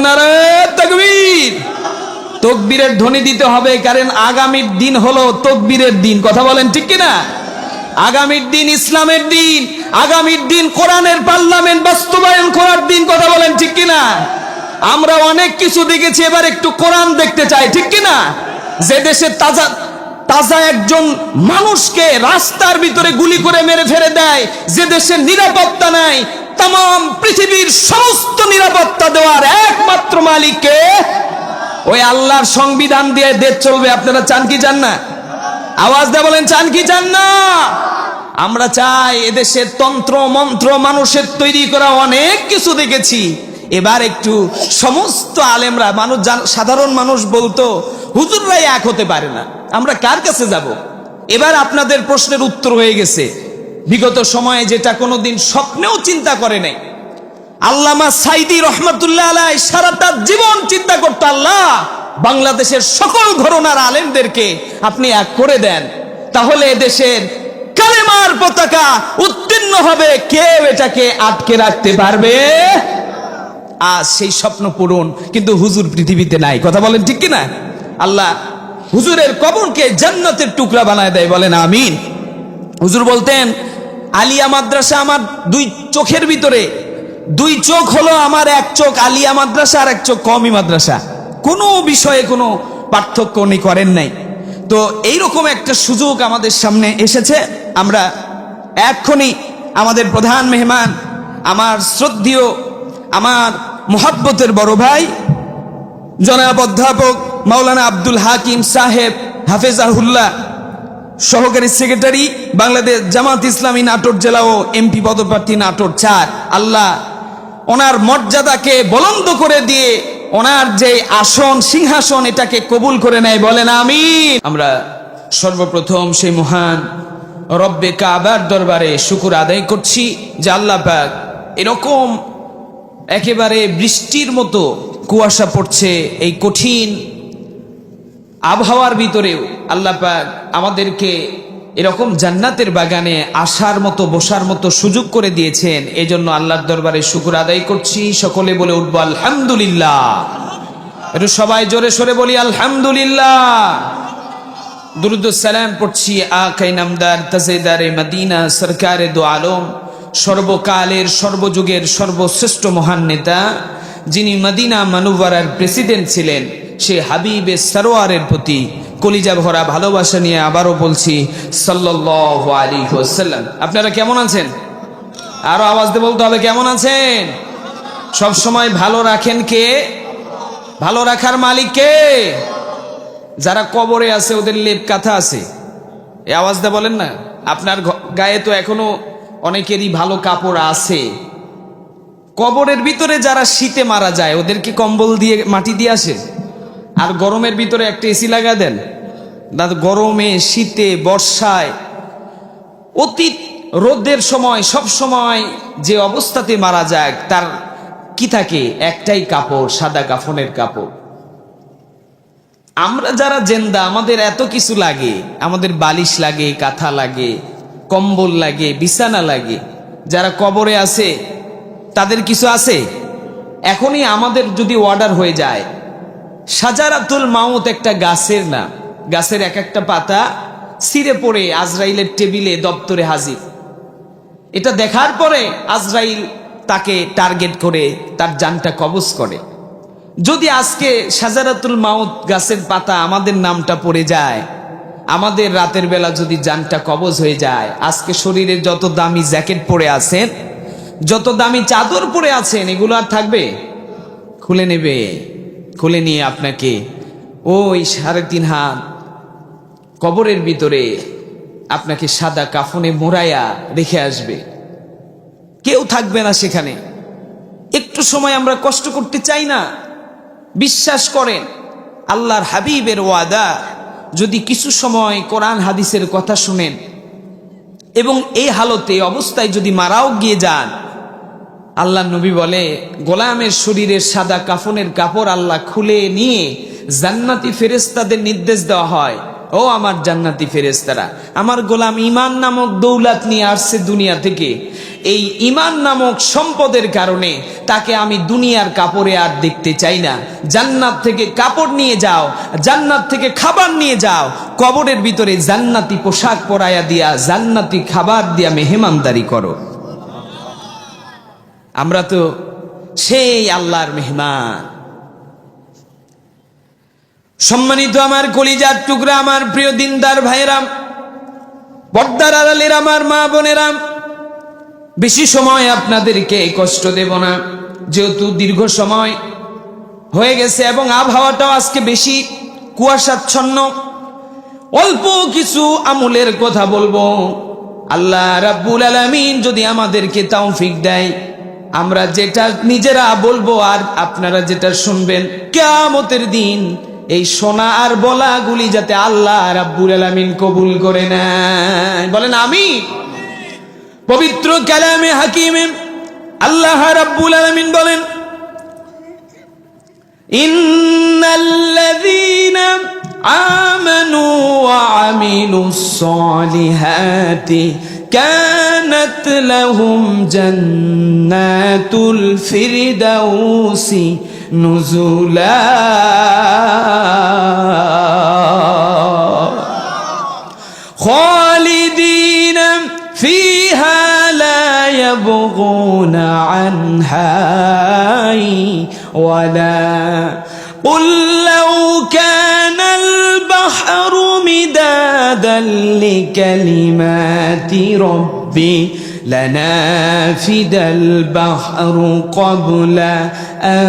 নারায়ে তাকবীর। তাকবীরের ধ্বনি দিতে হবে, কারণ আগামীর দিন হলো তাকবীরের দিন। কথা বলেন ঠিক কিনা? আগামীর দিন ইসলামের দিন, আগামীর দিন কোরআনের পার্লামেন্ট বাস্তবায়ন করার দিন। কথা বলেন ঠিক কিনা? আমরা অনেক কিছু দেখেছি, এবার একটু কোরআন দেখতে চাই, ঠিক কিনা? যে দেশে তাজা তাজা একজন মানুষকে রাস্তার ভিতরে গুলি করে মেরে ফেলে দেয়, যে দেশের নিরাপত্তা নাই, তাম পৃথিবীর সমস্ত নিরাপত্তা দেওয়ার একমাত্র মালিককে, ওই আল্লাহর সংবিধান দিয়ে দেশ চলবে। আপনারা চান কি চান না? আওয়াজ দিয়ে বলেন, চান কি চান না? আমরা চাই। এদেশের তন্ত্র মন্ত্র মানুষের তৈরি করা অনেক কিছু দেখেছি। এবার একটু সমস্ত আলেমরা, মানুষ সাধারণ মানুষ বলতো হুজুররাই এক হতে পারে না, আমরা কার কাছে যাব? এবার আপনাদের প্রশ্নের উত্তর হয়ে গেছে। বিগত সময়ে যেটা কোনোদিন স্বপ্নেও চিন্তা করে নাই, আল্লামা সাইদি রহমাতুল্লাহ আলাইহি সারাটা জীবন চিন্তা করতো, আল্লাহ বাংলাদেশের সকল ঘরানার আলেমদেরকে আপনি এক করে দেন, তাহলে এদেশের কালেমার পতাকা উত্তীর্ণ হবে, কেউ এটাকে আটকে রাখতে পারবে। আজ সেই স্বপ্ন পূরণ, কিন্তু হুজুর পৃথিবীতে নাই। কথা বলেন ঠিক কিনা? আল্লাহ হুজুরের কবরকে জান্নাতের টুকরা বানায় দেয়, বলেন আমিন। হুজুর বলতেন, আলিয়া মাদ্রাসা আমার দুই চোখের ভিতরে, দুই চোখ হলো আমার, এক চোখ আলিয়া মাদ্রাসা আর এক চোখ কওমি মাদ্রাসা, কোনো বিষয়ে কোনো পার্থক্য উনি করেন নাই। তো এইরকম একটা সুযোগ আমাদের সামনে এসেছে। আমরা এক্ষুনি আমাদের প্রধান মেহমান, আমার শ্রদ্ধেয়, আমার মুহাব্বতের বড় ভাই জনাব অধ্যাপক মাওলানা আব্দুল হাকিম সাহেব হাফেজাহুল্লাহ, সহকারী সেক্রেটারি বাংলাদেশ জামাত ইসলামী নাটোর জেলা ও এমপি পদপ্রার্থী নাটোর ৪। আল্লাহ ওনার মর্যাদাকে বুলন্দ করে দিয়ে ওনার যে আসন সিংহাসন এটাকে কবুল করে নেয়, বলেন আমিন। আমরা সর্বপ্রথম সেই মহান রব্বে কাবার দরবারে শুকর আদায় করছি যে আল্লাহ পাক এরকম একেবারে বৃষ্টির মতো কুয়াশা পড়ছে এই কঠিন আবহাওয়ার ভিতরেও আল্লাহ পাক আমাদেরকে এরকম জান্নাতের বাগানে আসার মতো বসার মতো সুযোগ করে দিয়েছেন। এজন্য আল্লাহর দরবারে শুকর আদায় করছি। সকলে বলে উঠবো আলহামদুলিল্লাহ। একটু সবাই জোরে সরে বলি আলহামদুলিল্লাহ। দুরুদ সালাম পড়ছি আকাই নামদার তাজেদারে মদিনা সরকারে দো আলম, সর্বকালের সর্বযুগের সর্বশ্রেষ্ঠ মহান নেতা, যিনি মদিনা মানওয়ারার প্রেসিডেন্ট ছিলেন, সে হাবিবে সরোয়ারের প্রতি কলিজা ভরা ভালোবাসা নিয়ে আবারও বলছি সাল্লাল্লাহু আলাইহি ওয়াসাল্লাম। আপনারা কেমন আছেন? আরো আওয়াজ দিয়ে বলতে হবে, কেমন আছেন? সব সময় ভালো রাখেন কে? ভালো রাখার মালিক কে? যারা কবরে আছে ওদের লেপ কাঁথা আছে, এই আওয়াজ দিয়ে বলেন না। আপনার গায়ে তো এখনো অনেকেরই ভালো কাপড় আছে। কবরের ভিতরে যারা শীতে মারা যায় ওদেরকে কম্বল দিয়ে মাটি দিয়ে আসে, আর গরমের ভিতরে একটা এসি লাগা দেন। গরমে শীতে বর্ষায় অতীত রোদের সময় সব সময় যে অবস্থাতে মারা যায় তার কি থাকে? একটাই কাপড়, সাদা কাফনের কাপড়। আমরা যারা জেন্দা আমাদের এত কিছু লাগে, আমাদের বালিশ লাগে, কাঁথা লাগে, কম্বল লাগে, বিছানা লাগে। যারা কবরে আছে তাদের কিছু আছে? এখনই আমাদের যদি অর্ডার হয়ে যায়, সাজারাতুল মাউত একটা গাছের নাম, গাছের এক একটা পাতা ছিঁড়ে পড়ে আজরাইলের টেবিলে দপ্তরে হাজির। এটা দেখার পরে আজরাইল তাকে টার্গেট করে তার জানটা কবজ করে। যদি আজকে সাজারাতুল মাউত গাছের পাতা আমাদের নামটা পড়ে যায়, আমাদের রাতের বেলা যদি জানটা কবজ হয়ে যায়, আজকে শরীরে যত দামি জ্যাকেট পরে আছেন, যত দামি চাদর পরে আছেন, এগুলো আর থাকবে? খুলে নেবে। খুলে নিয়ে আপনাকে ওই 3.5 হাত কবরের ভিতরে আপনাকে সাদা কাফনে মোড়াইয়া রেখে আসবে। কেউ থাকবে না সেখানে। একটু সময় আমরা কষ্ট করতে চাই না। বিশ্বাস করেন, আল্লাহর হাবিবের ওয়াদা, যদি কিছু সময় কোরআন হাদিসের কথা শুনেন এবং এই হালতে অবস্থায় যদি মারাও গিয়ে যান, আল্লাহ নবী বলে গোলামের শরীরের সাদা কাফনের কাপড় আল্লাহ খুলে নিয়ে জান্নাতি ফেরেশতাদের নির্দেশ দেওয়া হয়, ও আমার জান্নাতি ফেরেশতারা, আমার গোলাম ঈমান নামক দৌলত নিয়ে আসছে দুনিয়া থেকে। এই ঈমান নামক সম্পদের কারণে তাকে আমি দুনিয়ার কাপড়ে আর দেখতে চাই না। জান্নাত থেকে কাপড় নিয়ে যাও, জান্নাত থেকে খাবার নিয়ে যাও, কবরের ভিতরে জান্নাতি পোশাক পরাইয়া দিয়া, জান্নাতি খাবার দিয়া মেহমানদারি করো। আমরা তো সেই আল্লাহর মেহমান। সম্মানিত আমার কলিজার টুকরা, আমার প্রিয় দিনদার ভাইরাম, পর্দার আড়ালের আমার মা বোনেরাম, বেশি সময় আপনাদেরকে কষ্ট দেব না, যেহেতু দীর্ঘ সময় হয়ে গেছে এবং আবহাওয়াটাও আজকে বেশি কুয়াশাচ্ছন্ন। অল্প কিছু আমলের কথা বলবো। আল্লাহ রাব্বুল আলামিন যদি আমাদেরকে তৌফিক দেয়, আমরা যেটা নিজেরা বলবো আর আপনারা যেটা শুনবেন, কিয়ামতের দিন এই শোনা আর বলাগুলি যাতে আল্লাহ রাব্বুল আলামিন কবুল করে নেয়। বলেন আমিন। পবিত্র কালামে হাকিমে আল্লাহ রাব্বুল আলামিন বলেন, ইন্নাল্লাযীনা আমানু ওয়া আমিলুস সালিহাতি কানাত লাহুম জান্নাতুল ফিরদাউসি নুজুলা। খালিদিনা ফিহা লা ইয়াবগুনা আনহা ওয়ালা قل لو كان البحر مدادا لكلمات ربي لنافد البحر قبل أن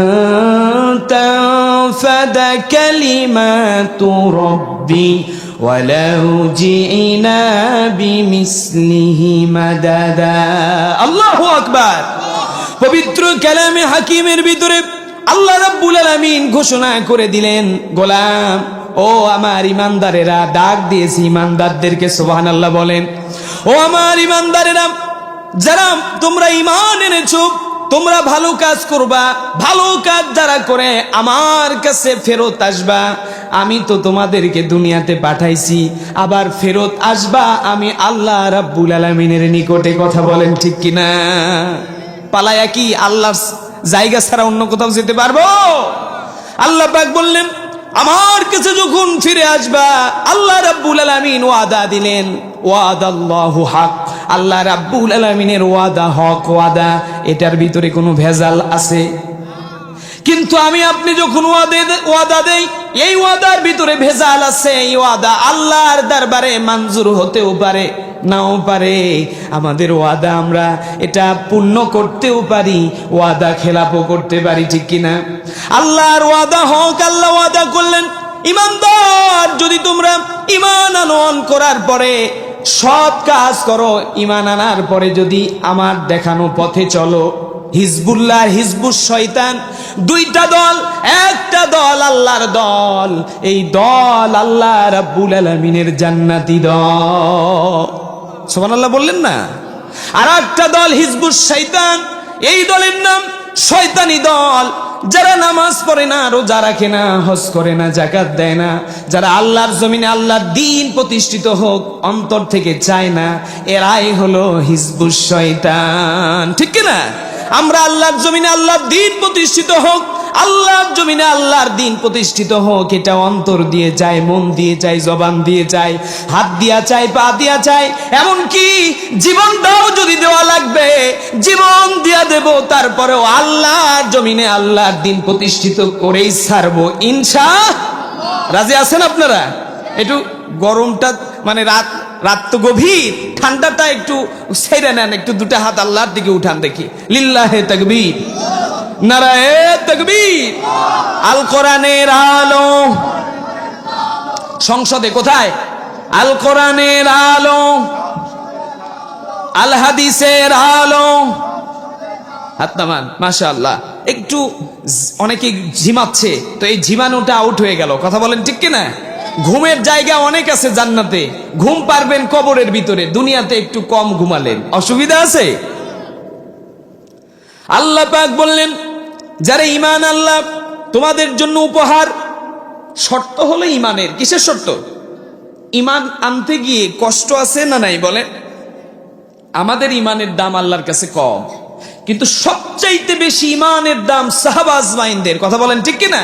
تنفد كلمات ربي ولو جئنا بمثله مددا। الله أكبر। পবিত্র কালামে হাকিমের ভিতরে আল্লাহ রাব্বুল আলামিন ঘোষণা করে দিলেন, গোলাম ও আমার ইমানদারেরা, ডাক দিয়েছি ইমানদারদেরকে, সুবহানাল্লাহ বলেন। ও আমার ইমানদারেরা, যারা তোমরা ঈমান এনেছো, তোমরা ভালো কাজ করবা, ভালো কাজ যারা করে আমার কাছে ফেরত আসবা। আমি তো তোমাদেরকে দুনিয়াতে পাঠাইছি, আবার ফেরত আসবা আমি আল্লাহ রাব্বুল আলামিনের নিকটে। কথা বলেন ঠিক কিনা? পালায়া কি আল্লাহর জায়গা ছাড়া অন্য কোথাও যেতে পারবো? আল্লাহ পাক বললেন, আমার কাছে যখন ফিরে আসবা, আল্লাহ রাব্বুল আলামিন ওয়াদা দিলেন, ওয়াদাল্লাহু হক। আল্লাহ রাব্বুল আলামিনের ওয়াদা হক ওয়াদা, এটার ভিতরে কোনো ভেজাল আছে? কিন্তু আমি আপনি যখন ওয়াদা দেই, এই ওয়াদার ভিতরে ভেজাল আছে। এই ওয়াদা আল্লাহর দরবারে মঞ্জুর হতেও পারে, নাও পারে। আমাদের ওয়াদা আমরা এটা পূর্ণ করতেও পারি, ওয়াদা খেলাপও করতে পারি, ঠিক কিনা? আল্লাহর ওয়াদা হক। আল্লাহ ওয়াদা করলেন, ইমানদার যদি তোমরা ঈমান আনয়ন করার পরে সৎ কাজ করো, ঈমান আনার পরে যদি আমার দেখানো পথে চলো, হিজবুল্লাহ হিজবুস শয়তান, দুইটা দল, একটা দল আল্লাহর দল, এই দল আল্লাহ রাব্বুল আলামিনের জান্নাতি দল। সুবহানাল্লাহ বললেন না? আর একটা দল হিজবুস শয়তান, এই দলের নাম শয়তানি দল। যারা নামাজ পড়ে না, রোজা রাখে না, হজ করে না, যাকাত দেয় না, যারা আল্লাহর জমিনে আল্লাহর দ্বীন প্রতিষ্ঠিত হোক অন্তর থেকে চায় না, এরাই হলো হিজবুস শয়তান, ঠিক কিনা? আমরা আল্লাহর জমিনে আল্লাহর দ্বীন প্রতিষ্ঠিত হোক, আল্লাহর জমিনে আল্লাহর দ্বীন প্রতিষ্ঠিত হোক, এটা অন্তর দিয়ে চাই, মন দিয়ে চাই, জবান দিয়ে চাই, হাত দিয়া চাই, পা দিয়া চাই, এমনকি জীবনটাও যদি দেওয়া লাগবে জীবন দিয়া দেব, তারপরেও আল্লাহর জমিনে আল্লাহর দ্বীন প্রতিষ্ঠিত করেই ছাড়বো ইনশাআল্লাহ। রাজি আছেন আপনারা? একটু গরমটা মানে রাত তো গভীর, ঠান্ডাটা একটু ছেড়ে নেন, একটু দুটা হাত আল্লাহর দিকে উঠান দেখি। লিল্লাহে তাকবীর, নারায়ে তাকবীর। আল কোরআনের আলো সংসদে কোথায়? আল কোরআনের আলো, আল হাদিসের আলো। হাত নামান। মাশাআল্লাহ। একটু অনেকে ঝিমাচ্ছে, তো এই ঝিমানোটা আউট হয়ে গেল। কথা বলেন ঠিক কিনা? ঘুমের জায়গা অনেক আছে জান্নাতে, ঘুম পারবেন কবরের ভিতরে, দুনিয়াতে একটু কম ঘুমালেন, অসুবিধা আছে? আল্লাহ পাক বললেন, যারা ঈমান আল্লাহ তোমাদের জন্য উপহার। শর্ত হলো ঈমানের। কিসের শর্ত? ইমান আনতে গিয়ে কষ্ট আছে না নাই বলে? আমাদের ইমানের দাম আল্লাহর কাছে কম, কিন্তু সবচাইতে বেশি ইমানের দাম সাহাবা আজমাইনদের। কথা বলেন ঠিক কিনা?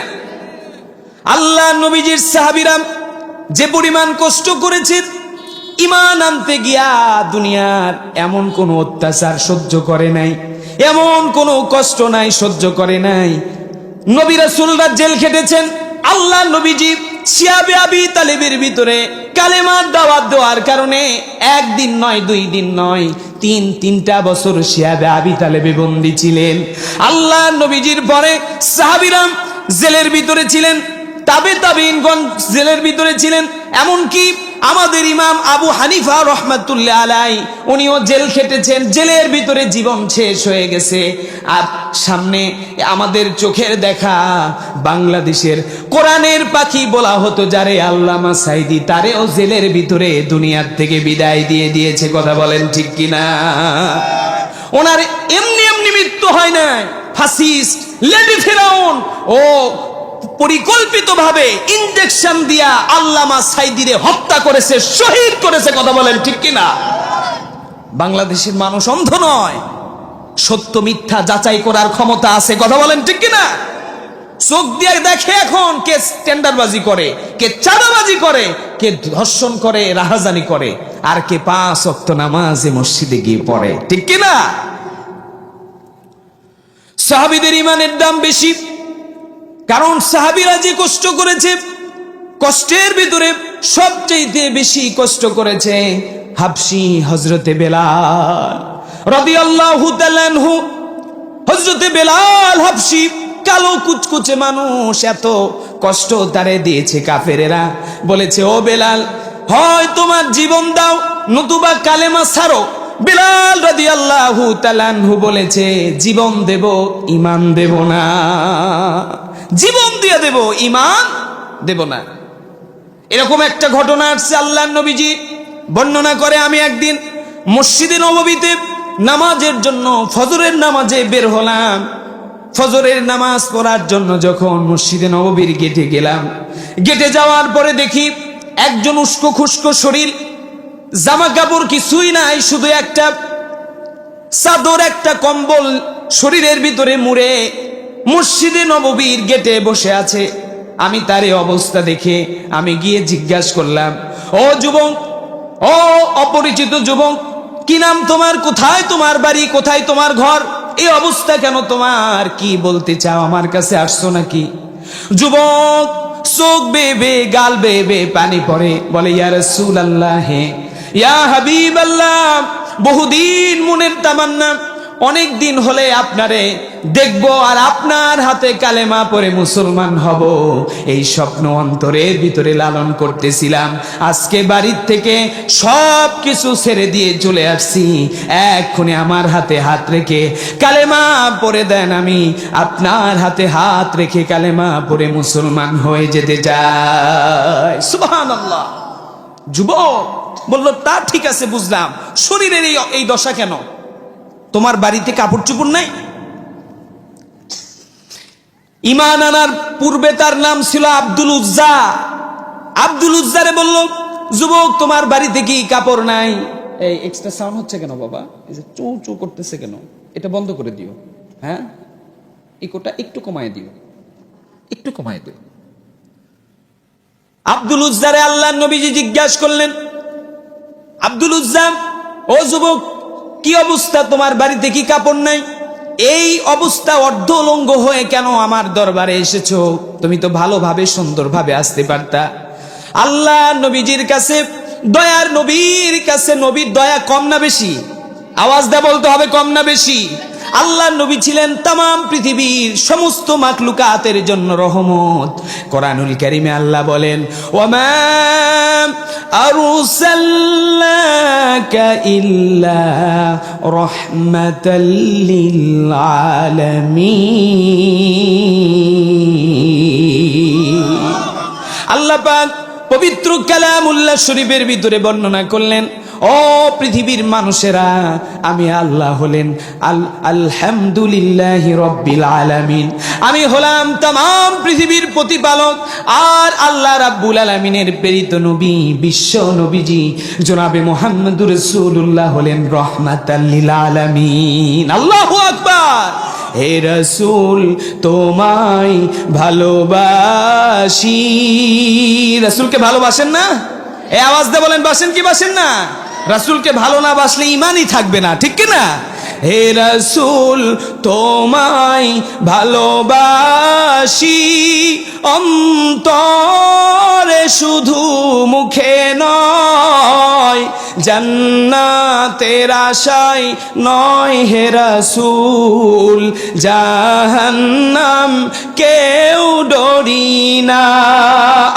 আল্লাহ নবীজির সাহাবীরা যে পরিমাণ কষ্ট করেছে ইমান আনতে গিয়া, দুনিয়ার এমন কোন অত্যাচার সহ্য করে নাই, এমন কোন কষ্ট নাই সহ্য করে নাই। নবী রাসূলরা জেল খেটেছেন, আল্লাহ নবীজি শিয়াবে আবি তালেবের ভিতরে কালেমার দাওয়াত দেওয়ার কারণে একদিন নয়, 2 দিন নয়, 3টা বছর শিয়াবে আবি তালেবে বন্দী ছিলেন। আল্লাহ নবীজির পরে সাহাবীরা জেলের ভিতরে ছিলেন, তাবেঈনগণ জেলের ভিতরে ছিলেন। এমনকি আমাদের ইমাম আবু হানিফা রহমাতুল্লাহ আলাইহি উনিও জেল খেটেছেন, জেলের ভিতরে জীবন শেষ হয়ে গেছে। আর সামনে আমাদের চোখের দেখা বাংলাদেশের কোরআনের পাখি বলা হতো যারে আল্লামা সাঈদী, তারেও জেলের ভিতরে দুনিয়ার থেকে বিদায় দিয়ে দিয়েছে। কথা বলেন ঠিক কিনা? ওনার এমনি এমনি মৃত্যু হয় নাই, ফাসিস্ট লেডি ফেরাউন ও পরিকল্পিতভাবে ইনজেকশন দিয়া আল্লামা সাঈদীরে হত্যা করেছে, শহীদ করেছে। কথা বলেন ঠিক কিনা? বাংলাদেশের মানুষ অন্ধ নয়, সত্য মিথ্যা যাচাই করার ক্ষমতা আছে। কথা বলেন ঠিক কিনা? চোখ দিয়ে দেখে এখন কে টেন্ডারবাজি করে, কে চাঁদাবাজি করে, কে ধর্ষণ করে, রাহাজানি করে, আর কে 5 ওয়াক্ত নামাজে মসজিদে গিয়ে পড়ে। ঠিক কিনা? সাহাবীদের ইমানের দাম বেশি, কারণ সাহাবীরা যে কষ্ট করেছে, কষ্টের ভিতরে সবচেয়ে বেশি কষ্ট করেছে হাবশী হযরতে বেলাল রাদিয়াল্লাহু তাআলা আনহু। হযরতে বেলাল হাবশী কালো কুচকুচে মানুষ, এত কষ্ট তারে দিয়েছে কাফেরেরা। বলেছে, ও বেলাল, হয় তোমার জীবন দাও নতুবা কালেমা ছাড়ো। বেলাল রাদিয়াল্লাহু তাআলা আনহু বলেছে, জীবন দেব, ঈমান দেব না। জীবন দিয়ে দেব, ঈমান দেব না। এরকম একটা ঘটনা আসছে, আল্লাহর নবীজি বর্ণনা করে, আমি একদিন মসজিদে নববীতে নামাজের জন্য ফজরের নামাজে বের হলাম। ফজরের নামাজ পড়ার জন্য যখন মসজিদে নববীর গেটে গেলাম, গেটে যাওয়ার পরে দেখি একজন উস্কো খুস্কো শরীর, জামা কাপড় কিছুই নাই, শুধু একটা চাদর, একটা কম্বল শরীরের ভিতরে মুড়ে মসজিদে নববীর গেটে বসে আছে। আমি তার এই অবস্থা দেখে আমি গিয়ে জিজ্ঞাসা করলাম, ও যুবক, ও অপরিচিত যুবক, কি নাম তোমার? কোথায় তোমার বাড়ি? কোথায় তোমার ঘর? এই অবস্থা কেন তোমার? কি বলতে চাও? আমার কাছে আসছো নাকি? যুবক চোখ বেবে, গাল বেবে পানি পড়ে, বলে, ইয়া রাসূলুল্লাহ, ইয়া হাবিবাল্লাহ, বহুদিন মনের তামান্না, অনেক দিন হলে আপনারে দেখবো আর আপনার হাতে কালেমা পড়ে মুসলমান হব, এই স্বপ্ন অন্তরের ভিতরে লালন করতেছিলাম। আজকে বাড়ির থেকে সব কিছু ছেড়ে দিয়ে চলে আসছি, এক্ষুনি আমার হাতে হাত রেখে কালেমা পড়ে দেন, আমি আপনার হাতে হাত রেখে কালেমা পড়ে মুসলমান হয়ে যেতে চাই। সুবহানাল্লাহ। যুবক বলল, তা ঠিক আছে, বুঝলাম, শরীরের এই দশা কেন? তোমার বাড়িতে কাপড় চোপড় নাই? ঈমান আনার পূর্বে তার নাম ছিল আব্দুল উজ্জা। আব্দুল উজ্জারে বলল, যুবক তোমার বাড়িতে কি কাপড় নাই? এই এক্সট্রা সাউন্ড হচ্ছে কেন বাবা? এই যে চৌ চৌ করতেছে কেন? এটা বন্ধ করে দিও। হ্যাঁ, ইকোটা একটু কমায় দিও, একটু কমায় দিও। আব্দুল উজ্জারে আল্লাহর নবীজি জিজ্ঞাসা করলেন, আব্দুল উজ্জা, ও যুবক, কি অবস্থা? তোমার বাড়িতে কি কাপড় নাই? এই অবস্থা অর্ধলঙ্গ হয়ে কেন আমার দরবারে এসেছো? তুমি তো ভালোভাবে সুন্দরভাবে আসতে পারতা। আল্লাহ নবীজির কাছে, দয়ার নবীর কাছে, নবীর দয়া কম না বেশি? আওয়াজ দা বলতে হবে, কম না বেশি? আল্লাহ নবী ছিলেন তামাম পৃথিবীর সমস্ত মাখলুকাতের জন্য রহমত। কোরআনুল কারীমে আল্লাহ বলেন, ওয়ামা আরসালনাকা ইল্লা রাহমাতাল লিল আলামিন। আল্লাহ পাক পবিত্র কালামুল্লাহ শরীফের ভিতরে বর্ণনা করলেন, ও পৃথিবীর মানুষেরা, আমি আল্লাহ হলেন আলহামদুলিল্লাহি রাব্বিল আলামিন। আমি হলাম তামাম পৃথিবীর প্রতিপালক আর আল্লাহ রাব্বুল আলামিনের প্রেরিত নবী বিশ্ব নবীজি জনাবে মুহাম্মদুর রাসূলুল্লাহ হলেন রাহমাতাল লিল আলামিন। আল্লাহু আকবার। হে রাসূল তোমায় ভালোবাসি। রাসূলকে ভালোবাসেন না? এই আওয়াজ দিয়ে বলেন বাসেন কি বাসেন না? রাসূলকে ভালো না বাসলে ঈমানই থাকবে না, ঠিক কি না? হে রাসূল তোমায় ভালোবাসি অন্তরে শুধু মুখে নয়, জান্নাতের আশায় নয় হে রাসূল, জাহান্নাম কেউ ডরি না।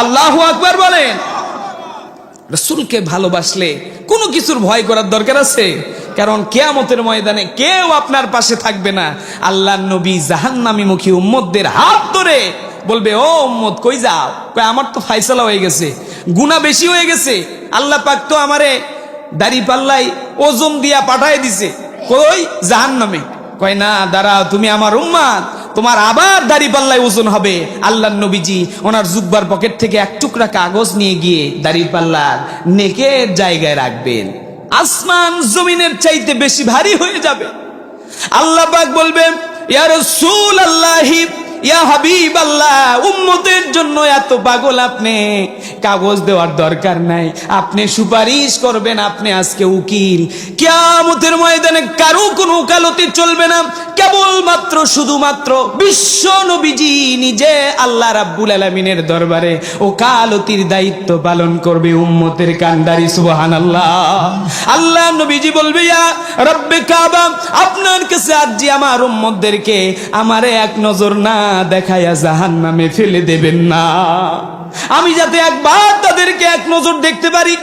আল্লাহু আকবার বলেন। রাসূলকে ভালোবাসলে কোনো কিছুর ভয় করার দরকার আছে? কারণ কিয়ামতের ময়দানে কেউ আপনার পাশে থাকবে না। আল্লাহর নবী জাহান্নামী মুখী উম্মতদের হাত ধরে বলবে, ও উম্মত কই যাও? কয় আমার তো ফায়সালা হয়ে গেছে, গুনাহ বেশি হয়ে গেছে, আল্লাহ পাক তো আমারে দাড়ি পাল্লাই ওজন দিয়া পাঠায় দিছে, কই জাহান্নামে। কয় না দাঁড়াও, তুমি আমার উম্মত, তোমার আবার দাড়ি পাল্লায় ওজন হবে। আল্লাহর নবীজি ওনার জুব্বার পকেট থেকে এক টুকরা কাগজ নিয়ে গিয়ে দাড়ি পাল্লার নেকের জায়গায় রাখবেন, আসমান জমিনের চাইতে বেশি ভারী হয়ে যাবে। আল্লাহ পাক বলবেন, ইয়া রাসূলুল্লাহি ইয়া হাবিবাল্লাহ, উম্মতের জন্য এত পাগল আপনি, কাগজ দেওয়ার দরকার নাই, আপনি সুপারিশ করবেন, আপনি আজকে উকিল। কিয়ামতের ময়দানে কারো কোনো ওকালতি চলবে না, কেবলমাত্র শুধুমাত্র বিশ্ব নবীজি নিজে আল্লাহ রাব্বুল আলামিনের দরবারে ওকালতির দায়িত্ব পালন করবে উম্মতের কান্ডারি। সুবহানাল্লাহ। আল্লাহ নবীজি বলবে, ইয়া রব্বে কাবা, আপনার কাছে আরজি আমার উম্মতদেরকে আমারে এক নজর না দেখায়া জাহান্নামে ফেলে দেবেন না, আমি যাতে একবার তাদেরকে এক নজর দেখতে পারি।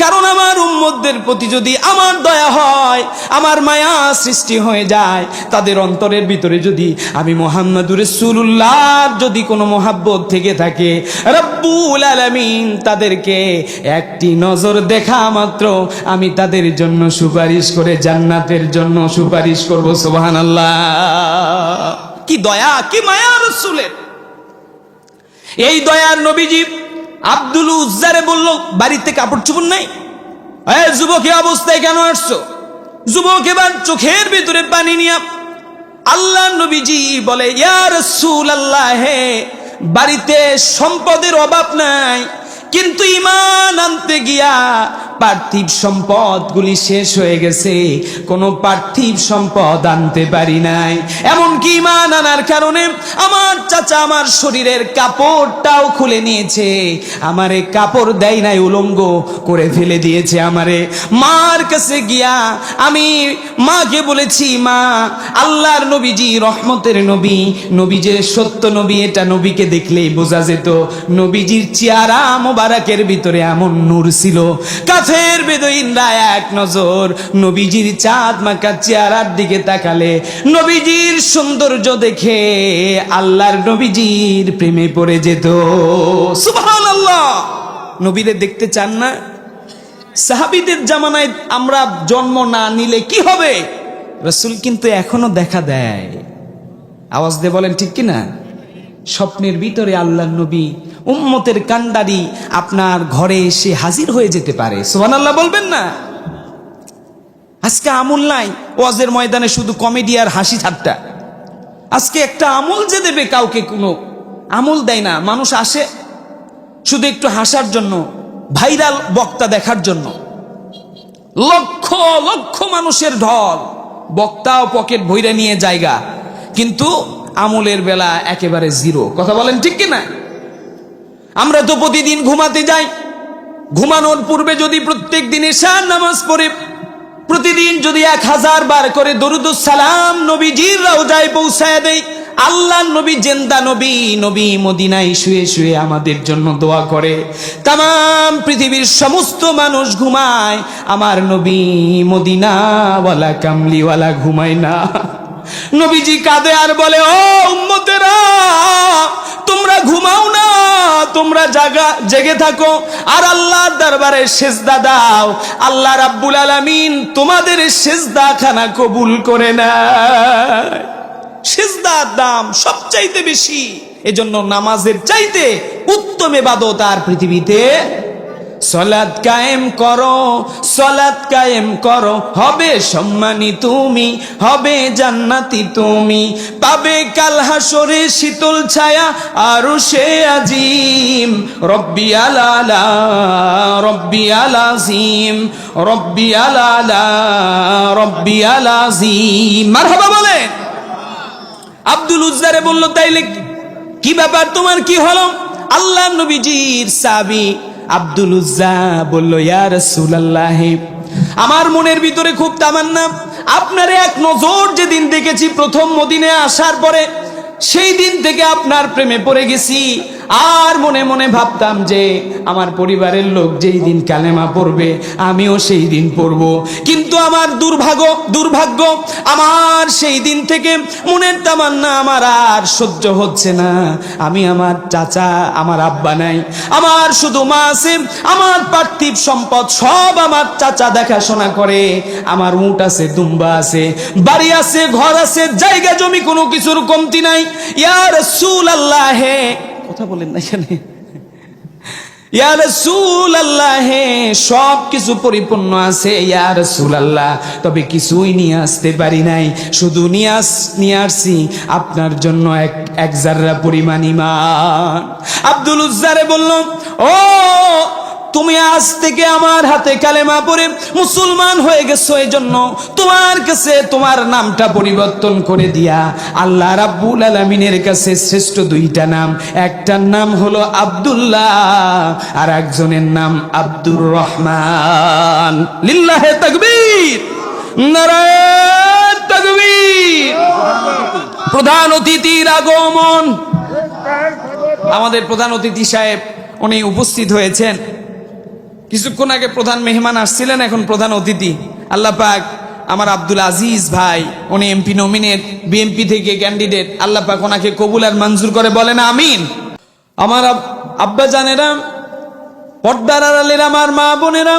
কারণ আমার উম্মতদের প্রতি যদি আমার দয়া হয়, আমার মায়া সৃষ্টি হয়ে যায়, তাদের অন্তরের ভিতরে যদি আমি মুহাম্মদুর রাসূলুল্লাহর যদি কোনো মহাব্বত থেকে থাকে, রব্বুল আলামিন তাদেরকে একটি নজর দেখা মাত্র আমি তাদের জন্য সুপারিশ করে জান্নাতের জন্য সুপারিশ করব। সুবহানাল্লাহ। কি দয়া, কি মায়া রাসূলের। এই দয়ার নবীজি আব্দুল উজ্জারে বলল, বাড়িতে কাপড় চোপড় নাই, যুবক এই অবস্থায় কেন আসছো? যুবক এবার চোখের ভিতরে পানি নিয়ে আল্লাহ নবীজি বলে, ইয়া রাসূলুল্লাহ, হে বাড়িতে সম্পদের অভাব নাই, কিন্তু ঈমান আনতে গিয়া পার্থিব সম্পদগুলি শেষ হয়ে গেছে, কোনো পার্থিব সম্পদ আনতে পারি নাই। এমনকি ঈমান আনার কারণে আমার চাচা আমার শরীরের কাপড়টাও খুলে নিয়েছে, আমারে কাপড় দেয় নাই, উলঙ্গ করে ফেলে দিয়েছে আমারে। মার কাছে গিয়া আমি মাকে বলেছি, মা আল্লাহর নবীজি রহমতের নবী, নবী যে সত্য নবী এটা নবীকে দেখলেই বোঝা যেত। নবীজির চেহারা মোবারকের ভিতরে এমন নূর ছিল, কাফের বেদুইনরা এক নজর নবীজির চাঁদ মাখা চেহারার দিকে তাকালে নবীজির সৌন্দর্য দেখে আল্লাহর নবীজির প্রেমে পড়ে যেত। সুবহানাল্লাহ। নবীরে দেখতে চান না? সাহাবীদের জামানায় আমরা জন্ম না নিলে কি হবে? রাসূল কিন্তু এখনো দেখা দেয়। আওয়াজ দিয়ে বলেন ঠিক কি না? স্বপ্নের ভিতরে আল্লাহর নবী উম্মতের কান্ডারি আপনার ঘরে এসে হাজির হয়ে যেতে পারে। সুবহানাল্লাহ বলবেন না? আজকে আমল নাই, ওয়াজের ময়দানে শুধু কমেডি আর হাসি ঠাট্টা। আজকে একটা আমল যে দেবে কাউকে কোনো আমল দেয় না, মানুষ আসে শুধু একটু হাসার জন্য, ভাইরাল বক্তা দেখার জন্য। লক্ষ লক্ষ মানুষের ঢল, বক্তাও পকেট ভইরা নিয়ে জায়গা, কিন্তু আমলের বেলা একেবারে জিরো। কথা বলেন ঠিক কিনা? আমরা তো প্রতিদিন ঘুমাতে যাই, ঘুমানোর পূর্বে যদি প্রত্যেক দিন ইশার নামাজ পড়ে প্রতিদিন যদি 1000 বার করে দরুদুস সালাম নবীজির রওজায় পৌঁছায় দেই, আল্লাহ নবী জেন্দা নবী, নবী মদিনায় শুয়ে শুয়ে আমাদের জন্য দোয়া করে। তাম পৃথিবীর সমস্ত মানুষ ঘুমায়, আমার নবী মদিনাওয়ালা কামলিওয়ালা ঘুমায় না। নবীজি কাঁদে আর বলে, ও উম্মতেরা তোমরা ঘুমাও না, তোমরা জেগে থাকো আর আল্লাহর দরবারে সিজদা দাও। আল্লাহ রাব্বুল আলামিন তোমাদের সিজদা খানা কবুল করে নেয়। সিজদার দাম সবচাইতে বেশি। এজন্য নামাজের চাইতে উত্তম ইবাদত আর পৃথিবীতে। সালাত কায়েম করো, সালাত কায়েম করো, হবে সম্মানী তুমি, হবে জান্নাতি তুমি, পাবে কাল হাসরে শীতল ছায়া আরশে আজিম। রব্বি আলালা, রব্বি আলাজিম, রব্বি আলালা, রব্বি আলাজিম। মারহাবা বলে। আব্দুল উজ্জারে বলল, তাইলে কি ব্যাপার, তোমার কি হলো? আল্লাহ নবীজির সাহাবী আব্দুল উজ্জা বলল, ইয়া রাসূলুল্লাহ, আমার মনের ভিতরে খুব তামান্না, আপনার এক নজর যেদিন দেখেছি প্রথম মদিনায় আসার পরে, সেই দিন থেকে আপনার প্রেমে পড়ে গেছি। আর মনে মনে ভাবতাম যে আমার পরিবারের লোক যেই দিন কালেমা পড়বে আমিও সেই দিন পড়ব। কিন্তু আমার দুর্ভাগ্য, আমার সেই দিন থেকে মনের তামান্না আমার আর সহ্য হচ্ছে না। আমি আমার চাচা, আমার আব্বা নাই, আমার শুধু মা আছে, আমার পার্থিব সম্পদ সব আমার চাচা দেখাশোনা করে। আমার উট আছে, দুম্বা আছে, বাড়ি আছে, ঘর আছে, জায়গা জমি কোনো কিছুর কমতি নাই। ইয়া রাসূলুল্লাহ, কথা বলেন না এখানে, ইয়া রাসূলুল্লাহ, সব কিছু পরিপূর্ণ আছে ইয়া রাসূলুল্লাহ, তবে কিছুই নিয়ে আসতে পারি নাই, শুধু নিয়ে আসছি আপনার জন্য এক জাররা পরিমাণ ঈমান। আব্দুল উজ্জারে বলল, ও তুমি আজ থেকে আমার হাতে কালেমা পড়ে মুসলমান হয়ে গেছো, এই জন্য তোমার কাছে তোমার নামটা পরিবর্তন করে দিয়া আল্লাহ রাব্বুল আলামিনের কাছে শ্রেষ্ঠ দুইটা নাম, একটার নাম হলো আব্দুল্লাহ আর একজনের নাম আব্দুর রহমান। লিল্লাহে তাকবীর, নারায়ে তাকবীর। প্রধান অতিথির আগমন। আমাদের প্রধান অতিথি সাহেব উনি উপস্থিত হয়েছেন। কিছুক্ষণ আগে প্রধান মেহমান আসছিলেন, এখন প্রধান অতিথি। আল্লাহ পাক আমার আব্দুল আজিজ ভাই, উনি এমপি নমিনেট, বিএমপি থেকে ক্যান্ডিডেট, আল্লাহ পাক ওনাকে কবুল আর মঞ্জুর করে, বলেন আমিন। আমার আব্বা জানেরা, পর্দার আড়ালের আমার মা বোনেরা,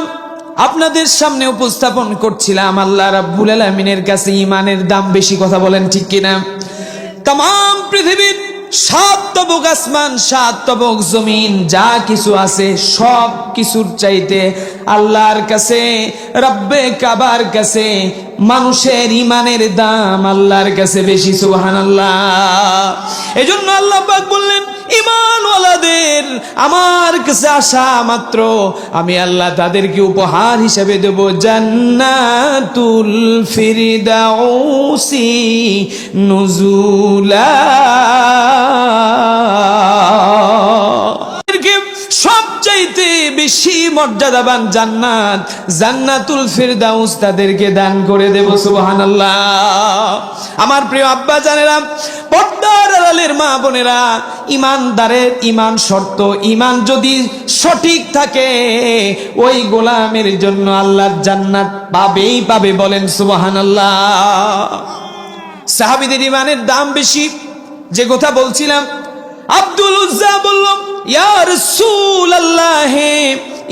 আপনাদের সামনে উপস্থাপন করছিলাম আল্লাহ রাব্বুল আলামিনের কাছে ঈমানের দাম বেশি, কথা বলেন ঠিক কিনা? তাম পৃথিবীর 7 তবক আসমান, 7 তবক জমিন, যা কিছু আছে সব কিছুর চাইতে আল্লাহর কাছে, রব্বে কাবার কাছে মানুষের ঈমানের দাম আল্লাহর কাছে বেশি। সুবহানাল্লাহ। এজন্য আল্লাহ পাক বললেন, ঈমানওয়ালাদের আমার কাছে আসা মাত্র আমি আল্লাহ তাদেরকে উপহার হিসেবে দেব জান্নাতুল ফিরদাউসি নুজুলা। সবচাইতে বেশি মর্যাদাবান জান্নাত, জান্নাতুল ফিরদাউস তাদেরকে দান করে দেব। সুবহানাল্লাহ। আমার প্রিয় আব্বা জানেরা, পর্দার আড়ালের মা বোনেরা, ঈমানদারের ঈমান শর্ত, ঈমান যদি সঠিক থাকে ওই গোলামের জন্য আল্লাহর জান্নাত পাবেই পাবে, বলেন সুবহানাল্লাহ। সাহাবীদের ঈমানের দাম বেশি। যে কথা বলছিলাম, আব্দুল উজ্জা বলল, ইয়া রাসূলুল্লাহ,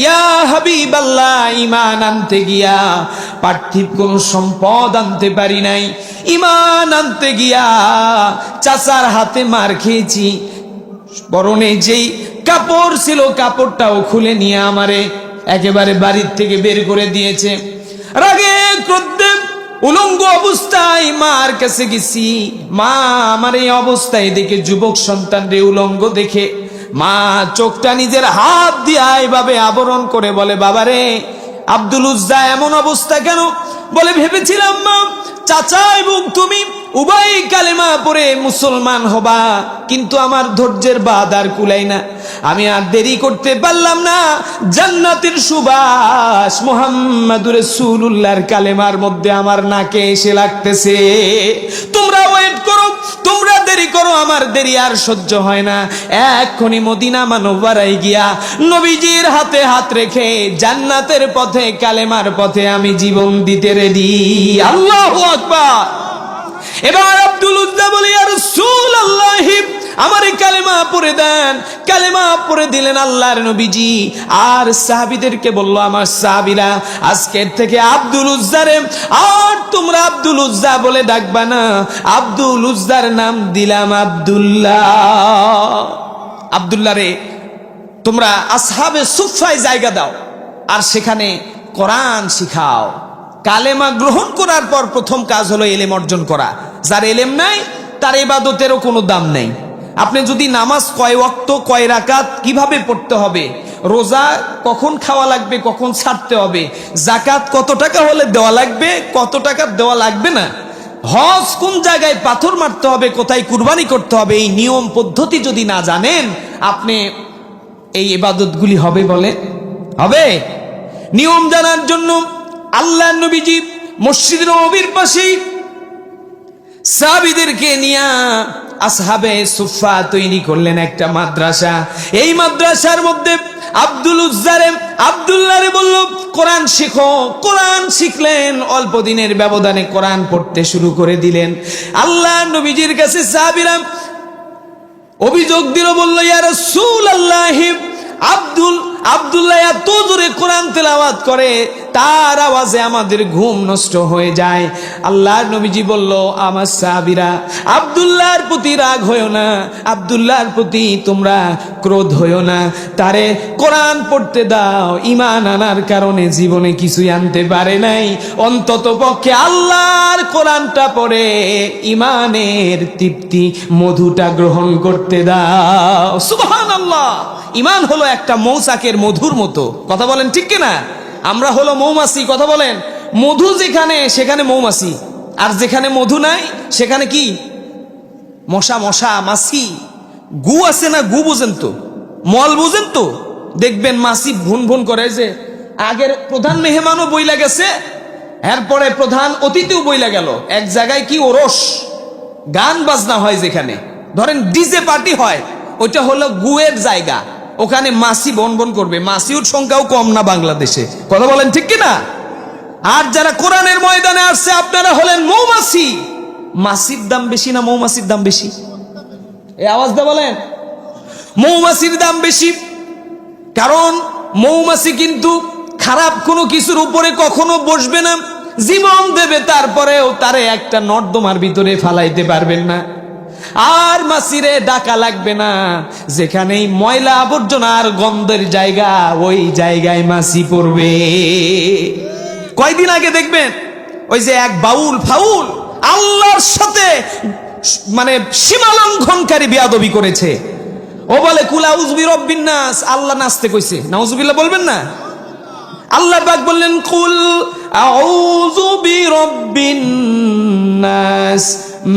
ইয়া হাবিবাল্লাহ, ঈমান আনতে গিয়া পার্থিব কোন সম্পদ আনতে পারি নাই, ঈমান আনতে গিয়া চাচার হাতে মার খেয়েছি, পরনে যেই কাপড় ছিল কাপড়টাও খুলে নিয়ে আমারে একেবারে বাড়ির থেকে বের করে দিয়েছে। রাগে ক্রোধে উলঙ্গ অবস্থায় মার কাছে গেছি। মা আমার এই অবস্থায় দেখে, যুবক সন্তান রে উলঙ্গ দেখে, মা চোখটা নিজের হাত দিয়ে এইভাবে আবরণ করে বলে, বাবারে আব্দুল উজ্জা এমন অবস্থা কেন? বলে, ভেবেছিলাম মা চাচা এবং তুমি উভয় কালেমা পড়ে মুসলমান হবা, কিন্তু আমার ধৈর্যের বাঁধ আর কুলাই না, আমি আর দেরি করতে পারলাম না। জান্নাতের সুবাস মুহাম্মাদুর রাসূলুল্লাহর কালেমার মধ্যে আমার নাকে এসে লাগতেছে। তোমরা ওয়েট করো, তোমরা দেরি করো, আমার দেরি আর সহ্য হয় না। এক্ষুনি মদিনা মুনাওয়ারায় গিয়া নবীজির হাতে হাত রেখে জান্নাতের পথে, কালেমার পথে আমি জীবন দিতে রেডি। আল্লাহু আকবার। এবার আব্দুল উজ্জা বলে, ইয়া রাসূলুল্লাহ, আমারে কালেমা পড়ে দেন। কালেমা পড়ে দিলেন আল্লাহর নবীজি। আর সাহাবীদেরকে বলল, আমার সাহাবীরা, আজকের থেকে আব্দুল উজ্জারে আর তোমরা আব্দুল উজ্জা বলে ডাকবা না, আব্দুল উজ্জার নাম দিলাম আব্দুল্লাহ। আব্দুল্লাহ রে তোমরা আসহাবে সুফফায় জায়গা দাও, আর সেখানে কোরআন শিখাও। কালেমা গ্রহণ করার পর প্রথম কাজ হলো ইলম অর্জন করা। যার ইলম নাই তার ইবাদতেরও কোনো দাম নেই। আপনি যদি নামাজ কয় ওয়াক্ত, কয় রাকাত, কিভাবে পড়তে হবে, রোজা কখন খাওয়া লাগবে, কখন ছাড়তে হবে, জাকাত কত টাকা হলে দেওয়া লাগবে, কত টাকা দেওয়া লাগবে না, হজ কোন জায়গায় পাথর মারতে হবে, কোথায় কুরবানি করতে হবে, এই নিয়ম পদ্ধতি যদি না জানেন, আপনি এই ইবাদতগুলি হবে বলে হবে? নিয়ম জানার জন্য আল্লাহর নবীজি মসজিদ নববীর পাশেই সাহাবীদেরকে নিয়ে আসহাবে সুফফা তৈরি করলেন একটা মাদ্রাসা। এই মাদ্রাসার মধ্যে আব্দুল উজ্জারে আব্দুল্লাহরে বলল, কোরআন শিখো। কোরআন শিখলেন, অল্প দিনের ব্যবধানে কোরআন পড়তে শুরু করে দিলেন। আল্লাহর নবীজির কাছে সাহাবীরা অভিযোগ দিল, বলল, ইয়া রাসূলুল্লাহ, আব্দুল্লাহ এত জোরে কোরআন তেলাওয়াত করে, তার আওয়াজে আমাদের ঘুম নষ্ট হয়ে যায়। আল্লাহর নবীজি বলল, আমার সাহাবীরা, আব্দুল্লাহর প্রতি রাগ হয়ো না, আব্দুল্লাহর প্রতি তোমরা ক্রোধ হয়ো না, তারে কোরআন পড়তে দাও। ঈমান আনার কারণে জীবনে কিছুই আনতে পারে নাই, অন্তত পক্ষে আল্লাহর কোরআনটা পড়ে ঈমানের তৃপ্তি, মধুটা গ্রহণ করতে দাও। সুবহানাল্লাহ। ঈমান হলো একটা মৌচাকের মধুর মতো। কথা বলেন ঠিক কিনা? আমরা হলো মৌমাছি। কথা বলেন, মধু যেখানে সেখানে মৌমাছি, আর যেখানে মধু নাই সেখানে কি? মশা, মাছি। গু আছে না? গু বুঝেন তো, মল বুঝেন তো? দেখবেন মাছি ভুন ভুন করে। যে আগের প্রধান মেহমানও বইলা গেছে, এরপরে প্রধান অতিথিও বইলা গেল। এক জায়গায় কি ওরস, গান বাজনা হয়, যেখানে ধরেন ডিজে পার্টি হয়, ওইটা হলো গুয়ের জায়গা। ওখানে মাছি বনবন করবে। মাছির সংখ্যাও কম না বাংলাদেশে। কথা বলেন ঠিক কিনা? আর যারা কোরআনের ময়দানে আসছে, আপনারা হলেন মৌমাছি। মাছির দাম বেশি না মৌমাছির দাম বেশি? এই আওয়াজ দিয়ে বলেন। মৌমাছির দাম বেশি, কারণ মৌমাছি কিন্তু খারাপ কোনো কিছুর উপরে কখনো বসবে না, জীবন দেবে, তারপরেও তারে একটা নর্দমার ভিতরে ফালাইতে পারবেন না। আর মাছিরে ডাকা লাগবে না, যেখানেই ময়লা আবর্জনার গন্ধের জায়গা, ওই জায়গায় মাছি পড়বে। কয়দিন আগে দেখবেন ওই যে এক বাউল ফাউল আল্লাহর সাথে মানে সীমা লঙ্ঘনকারী বেয়াদবি করেছে। ও বলে, কুল আউযু বিরাব্বিন নাস, আল্লাহ নাচতে কইছে। নাউযুবিল্লাহ বলবেন না? আল্লাহ পাক বললেন, কুল আউযু বিরাব্বিন নাস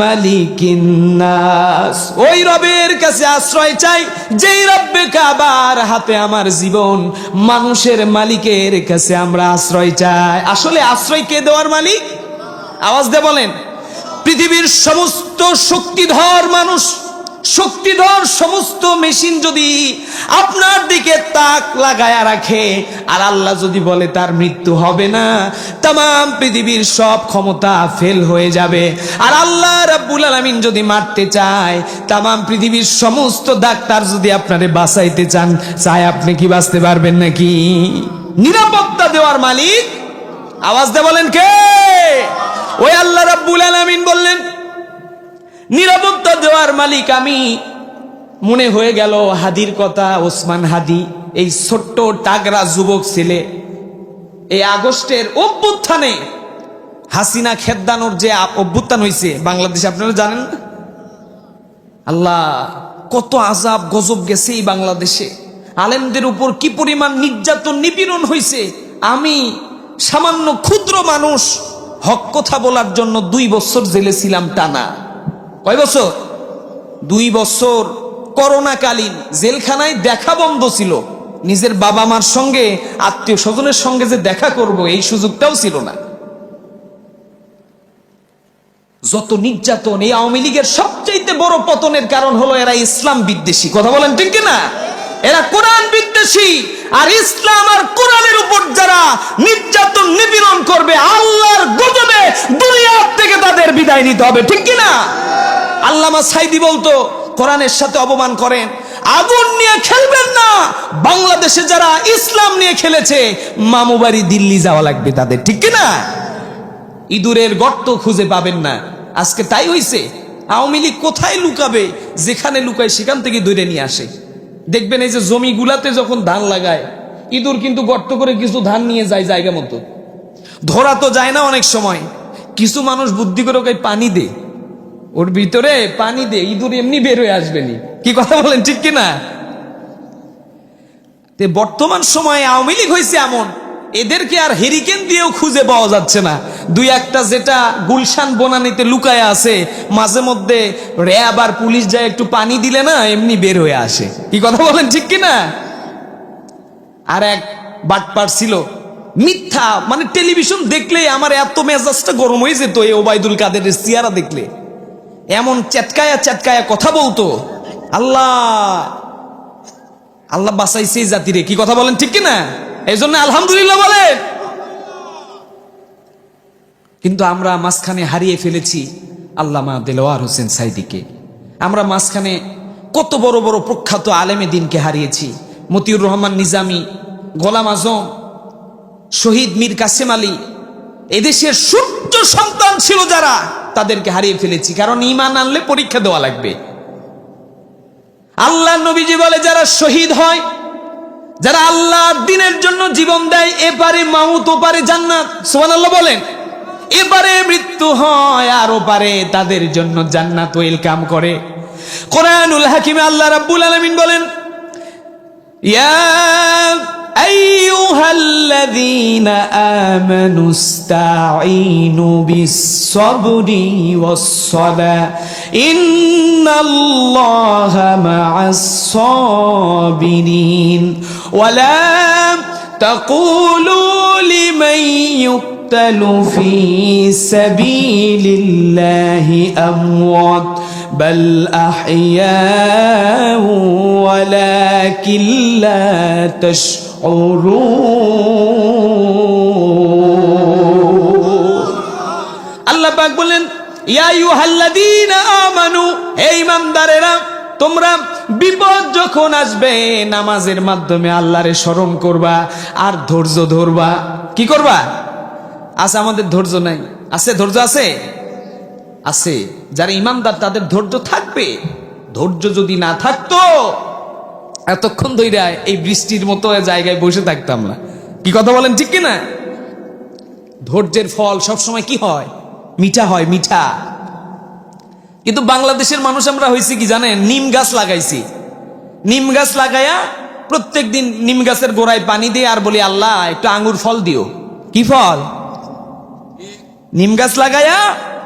মালিকিন নাস। ওই রবের কাছে আশ্রয় চাই যেই রব্বে কাবার হাতে আমার জীবন। মানুষের মালিকের কাছে আমরা আশ্রয় চাই। আসলে আশ্রয় কে দেওয়ার মালিক? আওয়াজ দিয়ে বলেন। পৃথিবীর সমস্ত শক্তিধর মানুষ, শক্তিধর সমস্ত মেশিন যদি আপনার দিকে তাক লাগায়া রাখে, আর আল্লাহ যদি বলে তার মৃত্যু হবে না, তাম পৃথিবীর সব ক্ষমতা ফেল হয়ে যাবে। আর আল্লাহ রাব্বুল আলামিন যদি মারতে চায়, তাম পৃথিবীর সমস্ত ডাক্তার যদি আপনারে বাঁচাইতে চায়, আপনি কি বাঁচতে পারবেন নাকি? নিরাপত্তা দেওয়ার মালিক আওয়াজ দিয়ে বলেন কে? ওই আল্লাহ রাব্বুল আলামিন বললেন, নিরাপত্তা দেওয়ার মালিক আমি। মনে হয়ে গেল হাদির কথা, ওসমান হাদি, এই ছোট্ট টাগরা যুবক ছেলে, এই আগস্টের অভ্যুত্থানে হাসিনা খেদানোর যে অভ্যুত্থান হয়েছে বাংলাদেশে, আপনারা জানেন না? আল্লাহ, কত আযাব গজব গেছে এই বাংলাদেশে। আলেমদের উপর কি পরিমাণ নির্যাতন নিপীড়ন হয়েছে। আমি সামান্য ক্ষুদ্র মানুষ, হক কথা বলার জন্য 2 বছর জেলে ছিলাম টানা। কয় বছর? 2 বছর। করোনাকালীন জেলখানায় দেখা বন্ধ ছিল। নিজের বাবা মার সঙ্গে, আত্মীয় স্বজনের সঙ্গে যে দেখা করব, এই সুযোগটাও ছিল না। যত নির্যাতন। এই আওয়ামী লীগের সবচেয়ে বড় পতনের কারণ হলো এরা ইসলাম বিদ্বেষী। কথা বলেন ঠিক কিনা? এরা কোরআন বিদ্বেষী। আর ইসলাম আর কোরআনের উপর যারা নির্যাতন নিপীড়ন করবে, আল্লাহর গজবে দুনিয়া থেকে তাদের বিদায় নিতে হবে। ঠিক কিনা? আল্লামা সাইদি বলতো, কোরআনের সাথে অপমান করেন। আগুন নিয়ে খেলবেন না। বাংলাদেশে যারা ইসলাম নিয়ে খেলেছে, মামু বাড়ি দিল্লি যাওয়া লাগবে তাদের, ঠিক কিনা? ইঁদুরের গর্ত খুঁজে পাবেন না। আজকে তাই হইছে। আওয়ামী লীগ কোথায় লুকাবে? যেখানে লুকায় সেখান থেকে দূরে নিয়ে আসে। দেখবেন এই যে জমিগুলাতে যখন ধান লাগায়, ইঁদুর কিন্তু গর্ত করে কিছু ধান নিয়ে যায় জায়গা মতো। ধরা তো যায় না অনেক সময়। কিছু মানুষ বুদ্ধি করে ওকে পানি দে, ওর ভিতরে পানি দে, ইঁদুর এমনি বের হয়ে আসবেনি। কি কথা বলেন, ঠিক কিনা? বর্তমান সময়ে আওয়ামী লীগ হয়েছে এমন, এদেরকে আর হেরিকেন দিয়েও খুঁজে পাওয়া যাচ্ছে না। দুই একটা যেটা গুলশান বনানীতে লুকায় আছে, মাঝে মধ্যে র্যাব আর পুলিশ যায় একটু পানি দিলে না এমনি বের হয়ে আসে। কি কথা বলেন, ঠিক কিনা? আর এক বাটপার ছিল, মিথ্যা, মানে টেলিভিশন দেখলেই আমার এত মেজাজটা গরম হয়ে যেত। এই ওবায়দুল কাদেরের চেহারা দেখলে এমন চেটকায়া চেটকায়া কথা বলতো। আল্লাহ আল্লাহ বাঁচাইছে এই জাতিরে। কি কথা বলেন, ঠিক কিনা? এই জন্য আলহামদুলিল্লাহ বলেন। কিন্তু আমরা মাঝখানে হারিয়ে ফেলেছি আল্লামা দেলোয়ার হোসেন সাইদিকে। আমরা মাঝখানে কত বড় বড় প্রখ্যাত আলেমে দিনকে হারিয়েছি। মতিউর রহমান নিজামী, গোলাম আজম, শহীদ মীর কাসেম আলী, এদেশের সূর্য সন্তান ছিল যারা, তাদেরকে হারিয়ে ফেলেছি। কারণ ঈমান আনলে পরীক্ষা দেওয়া লাগবে। আল্লাহ নবীজি বলে, যারা শহীদ হয়, যারা আল্লাহর দ্বীনের জন্য জীবন দেয়, এপারে মাউত ওপারে জান্নাত। সুবহানাল্লাহ বলেন। এপারে মৃত্যু হয় আর ওপারে তাদের জন্য জান্নাত ওয়েলকাম করে। কোরআনুল হাকিমে আল্লাহ রাব্বুল আলামিন বলেন, ইয়া আইয়ুহাল্লাযীনা আমানুস্তাঈনু বিস-সাবরি ওয়াস-সালাহ ইন্নাল্লাহা মা'আস-সাবিরিন ওয়া লা তাকুলু লিমান ইউক্তালু ফী সাবিলিল্লাহি আমওয়াত بل أحياء ولكن لا تشعرون। আল্লাহ পাক বলেন, ইয়া আইয়ুহাল্লাযীনা আমানু, হে ঈমানদারেরা, তোমরা বিপদ যখন আসবে নামাজের মাধ্যমে আল্লাহরে স্মরণ করবা আর ধৈর্য ধরবা। কি করবা? আছে আমাদের ধৈর্য নাই? আছে ধৈর্য? আছে আছে। যারা ইমানদার তাদের ধৈর্য থাকবে। ধৈর্য যদি না থাকতো এতক্ষণ ধরে এই বৃষ্টির মতো জায়গায় বসে থাকতাম না। কি কথা বলেন, ঠিক কিনা? ধৈর্যের ফল সবসময় কি হয়? মিঠা হয়, মিঠা। কিন্তু বাংলাদেশের মানুষ আমরা হয়েছি কি জানেন? নিম গাছ লাগাইছি। নিম গাছ লাগায়া প্রত্যেক দিন নিম গাছের গোড়ায় পানি দিয়ে আর বলি, আল্লাহ একটু আঙ্গুর ফল দিও। কি ফল? নিম গাছ লাগায়া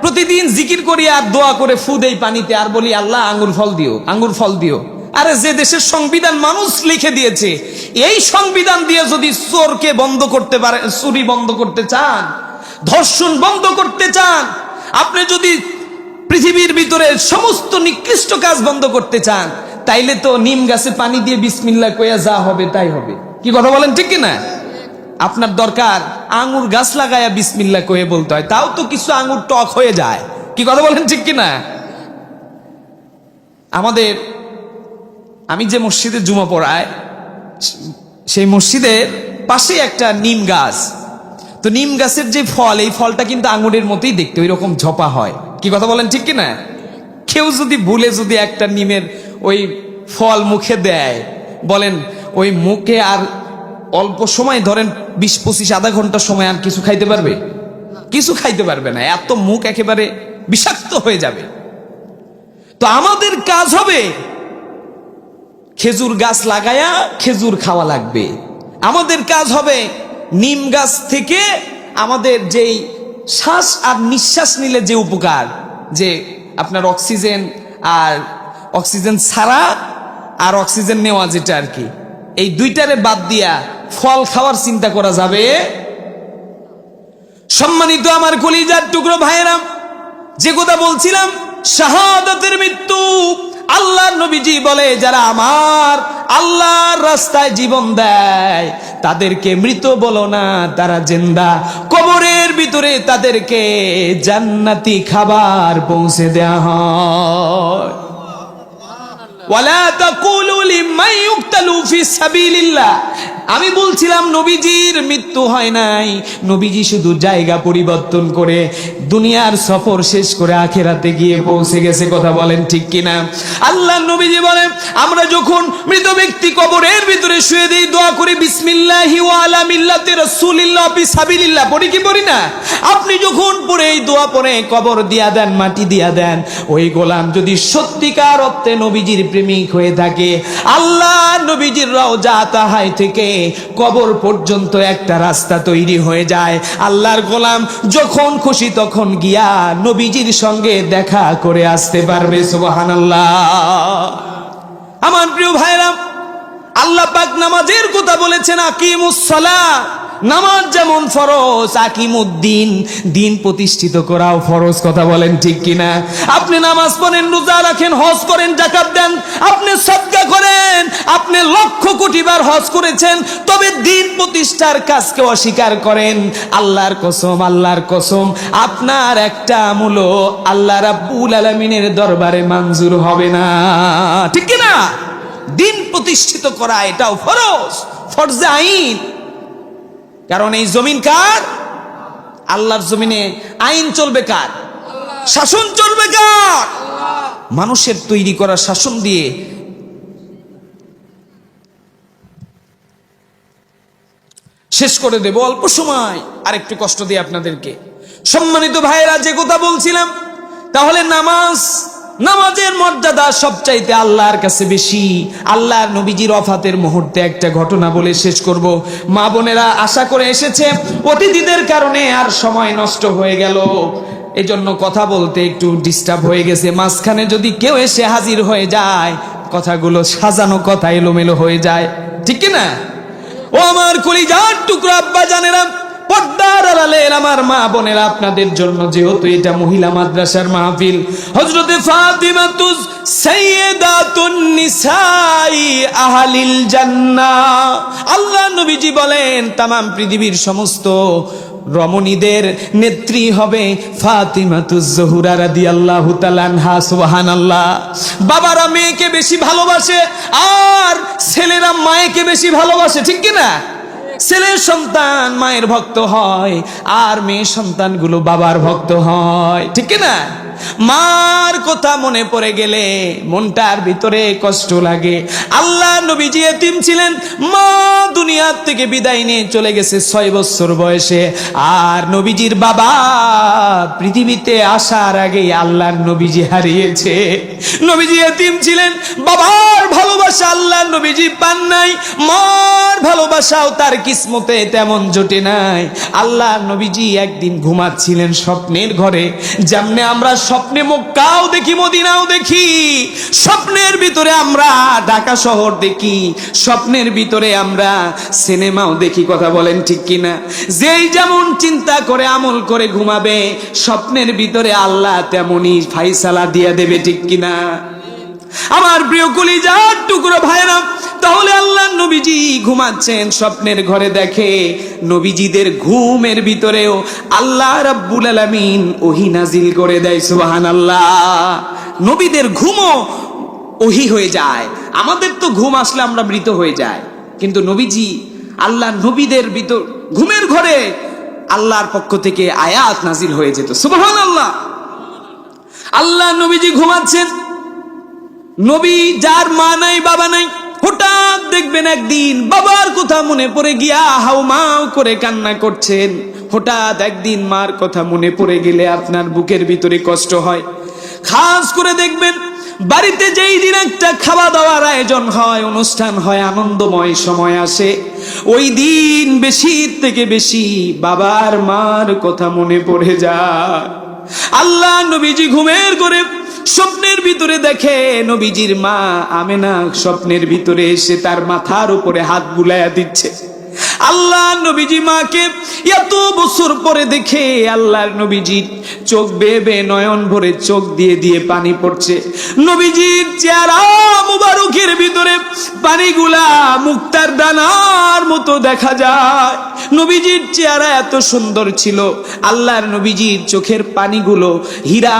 প্রতিদিন জিকির করি আর দোয়া করে ফু দেই পানিতে আর বলি, আল্লাহ আঙ্গুর ফল দিও, আঙ্গুর ফল দিও। আরে যে দেশের সংবিধান মানুষ লিখে দিয়েছে, এই সংবিধান দিয়ে যদি চোরকে বন্ধ করতে পারে, চুরি বন্ধ করতে চান, ধর্ষণ বন্ধ করতে চান, আপনি যদি পৃথিবীর ভিতরে সমস্ত নিকৃষ্ট কাজ বন্ধ করতে চান, তাইলে তো নিম গাছে পানি দিয়ে বিসমিল্লাহ কইয়া যা হবে তাই হবে। কি কথা বলেন, ঠিক কিনা? আপনার দরকার আঙ্গুর গাছ লাগায়া বিসমিল্লাহ কয়ে বলতে হয়, তাও তো কিছু আঙ্গুর টক হয়ে যায়। কি কথা বলেন, ঠিক কিনা? আমাদের, আমি যে মসজিদে জুমা পড়ায়, সেই মসজিদের পাশে একটা নিম গাছ। তো নিম গাছের যে ফল, এই ফলটা কিন্তু আঙ্গুরের মতোই দেখতে, ওই রকম ঝোপা হয়। কি কথা বলেন, ঠিক কিনা? কেউ যদি ভুলে যদি একটা নিমের ওই ফল মুখে দেয়, বলেন ওই মুখে আর অল্প সময়, ধরেন 20-25 আধা ঘন্টা সময় আর কিছু খাইতে পারবে? কিছু খাইতে পারবে না। এত মুখ একেবারে বিষাক্ত হয়ে যাবে। তো আমাদের কাজ হবে খেজুর গাছ লাগায়া খেজুর খাওয়া লাগবে। আমাদের কাজ হবে নিম গাছ থেকে আমাদের যেই শ্বাস আর নিঃশ্বাস নিলে যে উপকার, যে আপনার অক্সিজেন আর অক্সিজেন ছাড়া আর অক্সিজেন নেওয়া, যেটা আর কি, এই দুইটারে বাদ দিয়া ফল খাওয়ার চিন্তা করা যাবে? সম্মানিত আমার কলিজার টুকরো ভাইয়েরা, যে কথা বলছিলাম, শাহাদাতের মৃত্যু। আল্লাহর নবীজি বলে, যারা আমার আল্লাহর রাস্তায় জীবন দেয় তাদেরকে মৃত বলো না, তারা জিন্দা। কবরের ভিতরে তাদেরকে জান্নাতি খাবার পৌঁছে দেয়া হয়। ওয়ালা তাকুলু লিমান ইউকতালু ফি সাবিলিল্লাহ। আমি বলছিলাম নবীজির মৃত্যু হয় নাই, নবীজি শুধু জায়গা পরিবর্তন করে দুনিয়ার সফর শেষ করে আখিরাতে গিয়ে পৌঁছে গেছে। কথা বলেন ঠিক কিনা? আল্লাহ নবীজি বলেন, আমরা যখন মৃত ব্যক্তি কবরের ভিতরে শুয়ে দিই, দোয়া করি বিসমিল্লাহি ওয়া আলা মিল্লাতি রাসূলিল্লাহ ফি সাবিলিল্লাহ, পড়ি কি পড়ি না? আপনি যখন পড়ে এই দোয়া পড়ে কবর দিয়া দেন, মাটি দিয়া দেন, ওই গোলাম যদি সত্যিকার অর্থে নবীজির প্রেমিক হয়ে থাকে, আল্লাহ নবীজির রওজা তাহাই থেকে কবর পর্যন্ত একটা রাস্তা তৈরি হয়ে যায়। আল্লাহর গোলাম যখন খুশি তখন গিয়া নবীজির সঙ্গে দেখা করে আসতে পারবে। সুবহানাল্লাহ। আমার প্রিয় ভাইরা, আল্লাহ পাক নামাজের কথা বলেছেন, আকিমুস সালাহ, নামাজ যেমন ফরজ, আকিমুদ্দিন, দিন প্রতিষ্ঠিত করাও ফরজ। কথা বলেন ঠিক কিনা? আপনি নামাজ পড়েন, রোজা রাখেন, হজ করেন, যাকাত দেন, আপনি সদকা করেন, আপনি লক্ষ কোটি বার হজ করেছেন, তবে দিন প্রতিষ্ঠার কাজকে অস্বীকার করেন, আল্লাহর কসম, আল্লাহর কসম, আপনার একটা আমলও আল্লাহ রাব্বুল আলামিনের দরবারে মঞ্জুর হবে না। ঠিক কিনা? দিন প্রতিষ্ঠিত করা এটাও ফরজ, ফরজে আইন। কারণ এই জমিন কার? আল্লাহর জমিনে আইন চলবে কার? শাসন চলবে কার? মানুষের তৈরি করা শাসন দিয়ে শেষ করে দেব অল্প সময়। আর একটু কষ্ট দিয়ে আপনাদেরকে। সম্মানিত ভাইয়েরা, যে কথা বলছিলাম, তাহলে নামাজের মর্যাদা সবচাইতে আল্লাহর কাছে বেশি। আল্লাহর নবীজির ওফাতের মুহূর্তে একটা ঘটনা বলে শেষ করব। মা বোনেরা আশা করে এসেছে, অতিথিদের কারণে আর সময় নষ্ট হয়ে গেল, এজন্য কথা বলতে একটু ডিস্টার্ব হয়ে গেছে। মাঝখানে যদি কেউ এসে হাজির হয়ে যায়, কথাগুলো সাজানো কথা এলোমেলো হয়ে যায়। ঠিক কিনা? ও আমার কলিজার টুকরো আব্বা জানেরা, পর্দার আড়ালের আমার মা বোনেরা, আপনাদের জন্য যেহেতু এটা মহিলা মাদ্রাসার মাহফিল, হযরতে ফাতিমাতুজ সাইয়্যিদাতুন নিসাই আহলিল জান্নাহ, আল্লাহ নবীজি বলেন তামাম পৃথিবীর সমস্ত রমণীদের নেত্রী হবে ফাতিমাতুজ জোহরা রাদিয়াল্লাহু তাআলা আনহা। সুবহানাল্লাহ। বাবারা মেয়েকে বেশি ভালোবাসে আর ছেলেরা মায়েকে বেশি ভালোবাসে। ঠিক কিনা? ছেলের সন্তান মায়ের ভক্ত হয় আর মেয়ে সন্তানগুলো বাবার ভক্ত হয়। ঠিক কিনা? মার কথা মনে পড়ে গেলে মনটার ভিতরে কষ্ট লাগে। আল্লাহ নবীজি এতিম ছিলেন, মা দুনিয়ার থেকে বিদায় নিয়ে চলে গেছে 6 বছর বয়সে। আর নবীজির বাবা পৃথিবীতে আসার আগে আল্লাহর নবীজি হারিয়েছে। নবীজি এতিম ছিলেন, বাবার ভালোবাসা আল্লাহ নবীজি পান নাই, মার ভালোবাসাও তার কিসমতে তেমন জোটে নাই। আল্লাহ নবীজি একদিন ঘুমাচ্ছিলেন স্বপ্নের ঘরে। যেমনে আমরা স্বপ্নে মক্কাও দেখি, মদিনাও দেখি, স্বপ্নের ভিতরে আমরা ঢাকা শহর দেখি, স্বপ্নের ভিতরে আমরা সিনেমাও দেখি। কথা বলেন ঠিক কিনা? যেই যেমন চিন্তা করে আমল করে ঘুমাবে, স্বপ্নের ভিতরে আল্লাহ তেমনই ফাইসালা দিয়ে দেবে। ঠিক কিনা? আমার প্রিয় কলিজার টুকরো ভাইরা, তাহলে আল্লাহ নবীজি ঘুমাচ্ছেন, স্বপ্নের ঘরে দেখে নবীজিদের ঘুমের ভিতরেও আল্লাহ রাব্বুল আলামিন ওহী নাজিল করে দেয়। সুবহানাল্লাহ। নবীদের ঘুমও ওহী হয়ে যায়। আমাদের তো ঘুম আসলে আমরা মৃত হয়ে যাই, কিন্তু নবীজি, আল্লাহ নবীদের ভিতর ঘুমের ঘরে আল্লাহর পক্ষ থেকে আয়াত নাজিল হয়ে যেত। সুবহানাল্লাহ। আল্লাহ নবীজি ঘুমাচ্ছেন, নবী যার মা নাই বাবা নাই, হঠাৎ দেখবেন একদিন বাবার কথা মনে পড়ে গিয়া হাউমাউ করে কান্না করছেন। হঠাৎ একদিন মার কথা মনে পড়ে গেলে আপনার বুকের ভিতরে কষ্ট হয়। খাস করে দেখবেন বাড়িতে যেই দিন একটা খাওয়া দাওয়ার আয়োজন হয়, অনুষ্ঠান হয়, আনন্দময় সময় আসে, ওই দিন বেশি থেকে বেশি বাবার মার কথা মনে পড়ে যায়। আল্লাহ নবীজি ঘুমের ঘরে স্বপ্নের ভিতরে দেখে নবীজির মা আমেনা স্বপ্নের ভিতরে এসে তার মাথার উপরে হাত বুলাইয়া দিচ্ছে। আল্লাহ নবীজি মাকে এত বছর পরে দেখে আল্লাহর নবীজির চোখ বেয়ে বেয়ে নয়ন ভরে চোখ দিয়ে দিয়ে পানি পড়ছে। নবীজির চেহারা মুবারকের ভিতরে পানিগুলা মুক্তার দানার মতো দেখা যায়। নবীজির চেহারা এত সুন্দর ছিল, আল্লাহর নবীজির চোখের পানিগুলো হীরা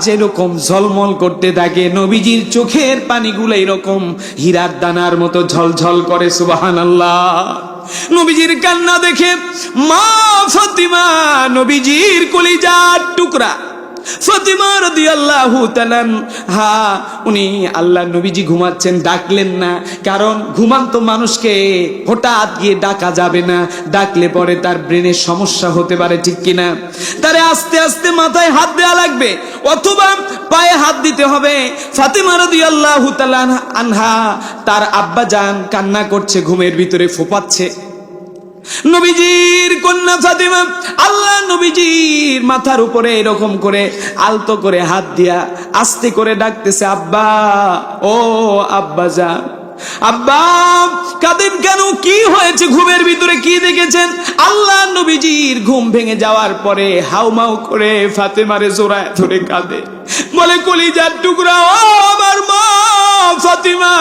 যেরকম ঝলমল করতে থাকে, নবীজির চোখের পানিগুলো এরকম হীরার দানার মতো ঝলঝল করে। সুবহানাল্লাহ। নবীজির কান্না দেখে মা ফাতিমা, নবীজির কলিজার টুকরা ফাতিমা রাদিয়াল্লাহু তাআলা আনহা, উনি আল্লাহর নবীজি ঘুমাচ্ছেন, ডাকলেন না, কারণ ঘুমান্ত মানুষকে হঠাৎ গিয়ে ডাকা যাবে না, ডাকলে পরে তার ব্রেনের সমস্যা হতে পারে, ঠিক কিনা? তারে আস্তে আস্তে মাথায় হাত দেওয়া লাগবে অথবা পায়ে হাত দিতে হবে। ফাতিমা রাদিয়াল্লাহু তাআলা আনহা, তার আব্বা জান কান্না করছে, ঘুমের ভিতরে ফোঁপাচ্ছে। নবীজির কন্যা ফাতিমা আল্লাহ নবীজির মাথার উপরে এরকম করে আলতো করে হাত দিয়া আস্তে করে ডাকতেছে, আব্বা, ও আব্বা জান, আব্বা কাঁদেন কেন? কি হয়েছে? ঘুমের ভিতরে কি দেখেছেন? আল্লাহ নবীজির ঘুম ভেঙে যাওয়ার পরে হাউমাউ করে ফাতেমারে জোড়ায় ধরে কাঁদে, বলে কলিজার টুকরা, ও আমার মা ফাতিমা,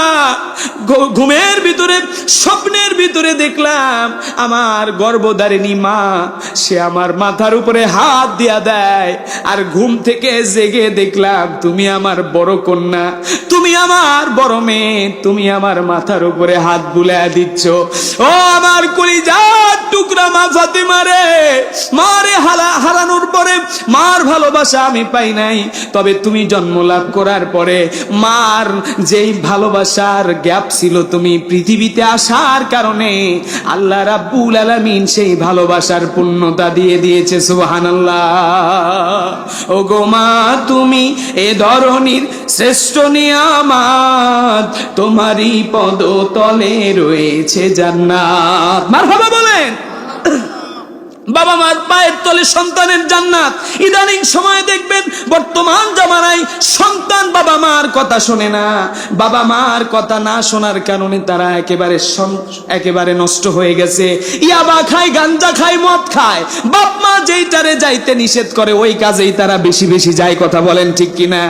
ঘুমের ভিতরে স্বপ্নের ভিতরে দেখলাম আমার গর্ভধারিণী মা, সে আমার মাথার উপরে হাত দিয়া দেয়, আর ঘুম থেকে জেগে দেখলাম তুমি আমার বড় কন্যা, তুমি আমার বড় মেয়ে, তুমি আমার মাথার উপরে হাত বুলাইয়া দিচ্ছ। ও আমার কলিজার টুকরা মা ফাতিমা রে, মারে হারানোর পরে মার ভালোবাসা আমি পাই নাই, তবে তুমি জন্ম লাভ করার পরে মার যেই ভালোবাসার গ্যাপ ছিল, তুমি পৃথিবীতে আসার কারণে আল্লাহ রাব্বুল আলামিন সেই ভালোবাসার পূর্ণতা দিয়ে দিয়েছে। সুবহানাল্লাহ। ও গো মা, তুমি এ ধরনীর শ্রেষ্ঠ নিয়ামত, তোমারই পদতলে রয়েছে জান্নাত। মারহাবা বলেন। বাবা মার পায়ের তলে সন্তানের জান্নাত। ইদানিং সময় দেখবেন বর্তমান জামানায় সন্তান বাবা মার কথা শোনে না, বাবা মার কথা না শোনার কারণে তারা একেবারে নষ্ট হয়ে গেছে। ইয়াবা খায়, গাঞ্জা খায়, মদ খায়, বাপ মা যেইটারে যাইতে নিষেধ করে ওই কাজেই তারা বেশি বেশি যায়। কথা বলেন ঠিক কিনা?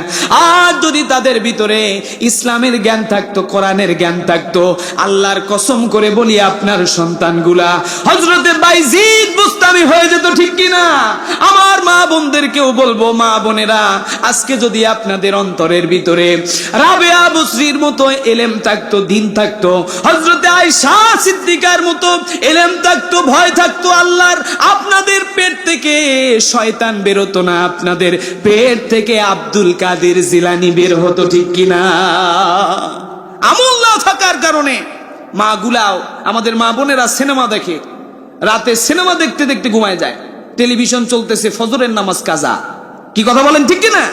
আর যদি তাদের ভিতরে ইসলামের জ্ঞান থাকতো, কোরআনের জ্ঞান থাকতো, আল্লাহর কসম করে বলি আপনার সন্তানগুলা হযরতে বাইজিদ বুস্তামি হয়ে যেত, ঠিক কিনা? আমার মা বোনদেরকেও বলবো, মা বোনেরা, আজকে যদি আপনাদের অন্তরের ভিতরে রাবেয়া বসরির মতো এলেম থাকতো, দিন থাকতো, হযরতে আয়েশা সিদ্দিকার মতো এলেম থাকতো, ভয় থাকতো আল্লাহর, আপনাদের পেট থেকে শয়তান বেরোতো না, আপনাদের পেট থেকে আব্দুল কাদের জিলানী বের হতো, ঠিক কিনা? আমল না থাকার কারণে মা গুলাও, আমাদের মা বোনেরা সিনেমা দেখে, রাতে সিনেমা দেখতে দেখতে ঘুমায় যায়, টেলিভিশন চলতেছে, ফজরের নামাজ কাজা। কি কথা বলেন ঠিক কিনা?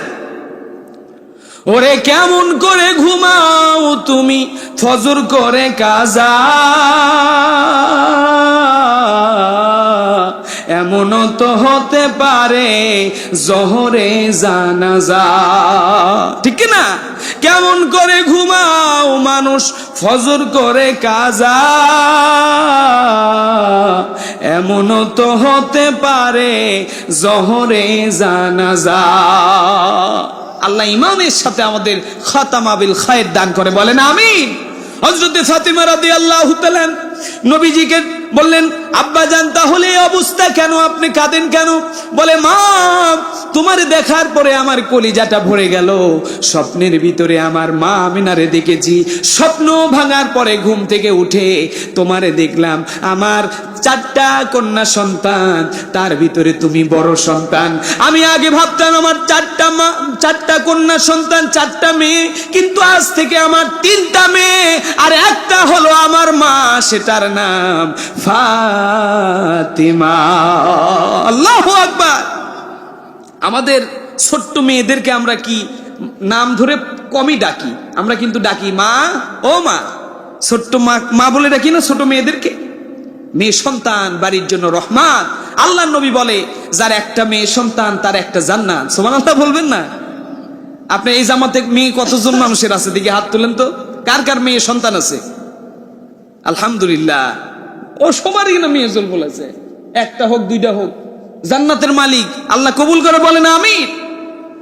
ওরে কেমন করে ঘুমাও তুমি ফজর করে কাজা, এমন তো হতে পারে জোহরে জানাজা, ঠিক কিনা? কেমন করে ঘুমাও মানুষ ফজর করে কাজা, এমন তো হতে পারে জোহরে জানাজা। আল্লাহ ইমানের সাথে আমাদের খাতামা বিল খায়র দান করে, বলেন আমিন। হযরতে ফাতিমা রাদিয়াল্লাহু তাআলা নবীজিকে বললেন, আব্বা জান তাহলে এই অবস্থা কেন, আপনি কাঁদেন কেন? বলে, মা তোমারে দেখার পরে আমার কলিজাটা ভরে গেল, স্বপ্নের ভিতরে আমার মা আমিনারে দেখেছি, স্বপ্ন ভাঙার পরে ঘুম থেকে উঠে তোমারে দেখলাম, আমার 4টা কন্যা সন্তান, তার ভিতরে তুমি বড় সন্তান। আমি আগে ভাবতাম আমার 4টা কন্যা সন্তান, 4টা মেয়ে, কিন্তু আজ থেকে আমার 3টা মেয়ে আর একটা হলো আমার মা, সেটার নাম ফাতিমা। আল্লাহু আকবার। আমাদের ছোট্ট মেয়েদেরকে আমরা কি নাম ধরে কমই ডাকি, আমরা কিন্তু ডাকি মা, ও মা, ছোট্ট মা বলে ডাকি না ছোট মেয়েদেরকে। মেয়ে সন্তান বাড়ির জন্য রহমান। আল্লাহর নবী বলে, যার একটা মেয়ে সন্তান তার একটা জান্নাত। সুবহানাল্লাহ বলবেন না? আপনি এই জামাতে মেয়ে কতজন মানুষের আছে দিকে হাত তুলেন তো, কার কার মেয়ে সন্তান আছে? আলহামদুলিল্লাহ। ও সবারই না মেয়ে জল বলেছে, একটা হোক 2টা হোক, জান্নাতের মালিক আল্লাহ কবুল করে, বলেন আমিন।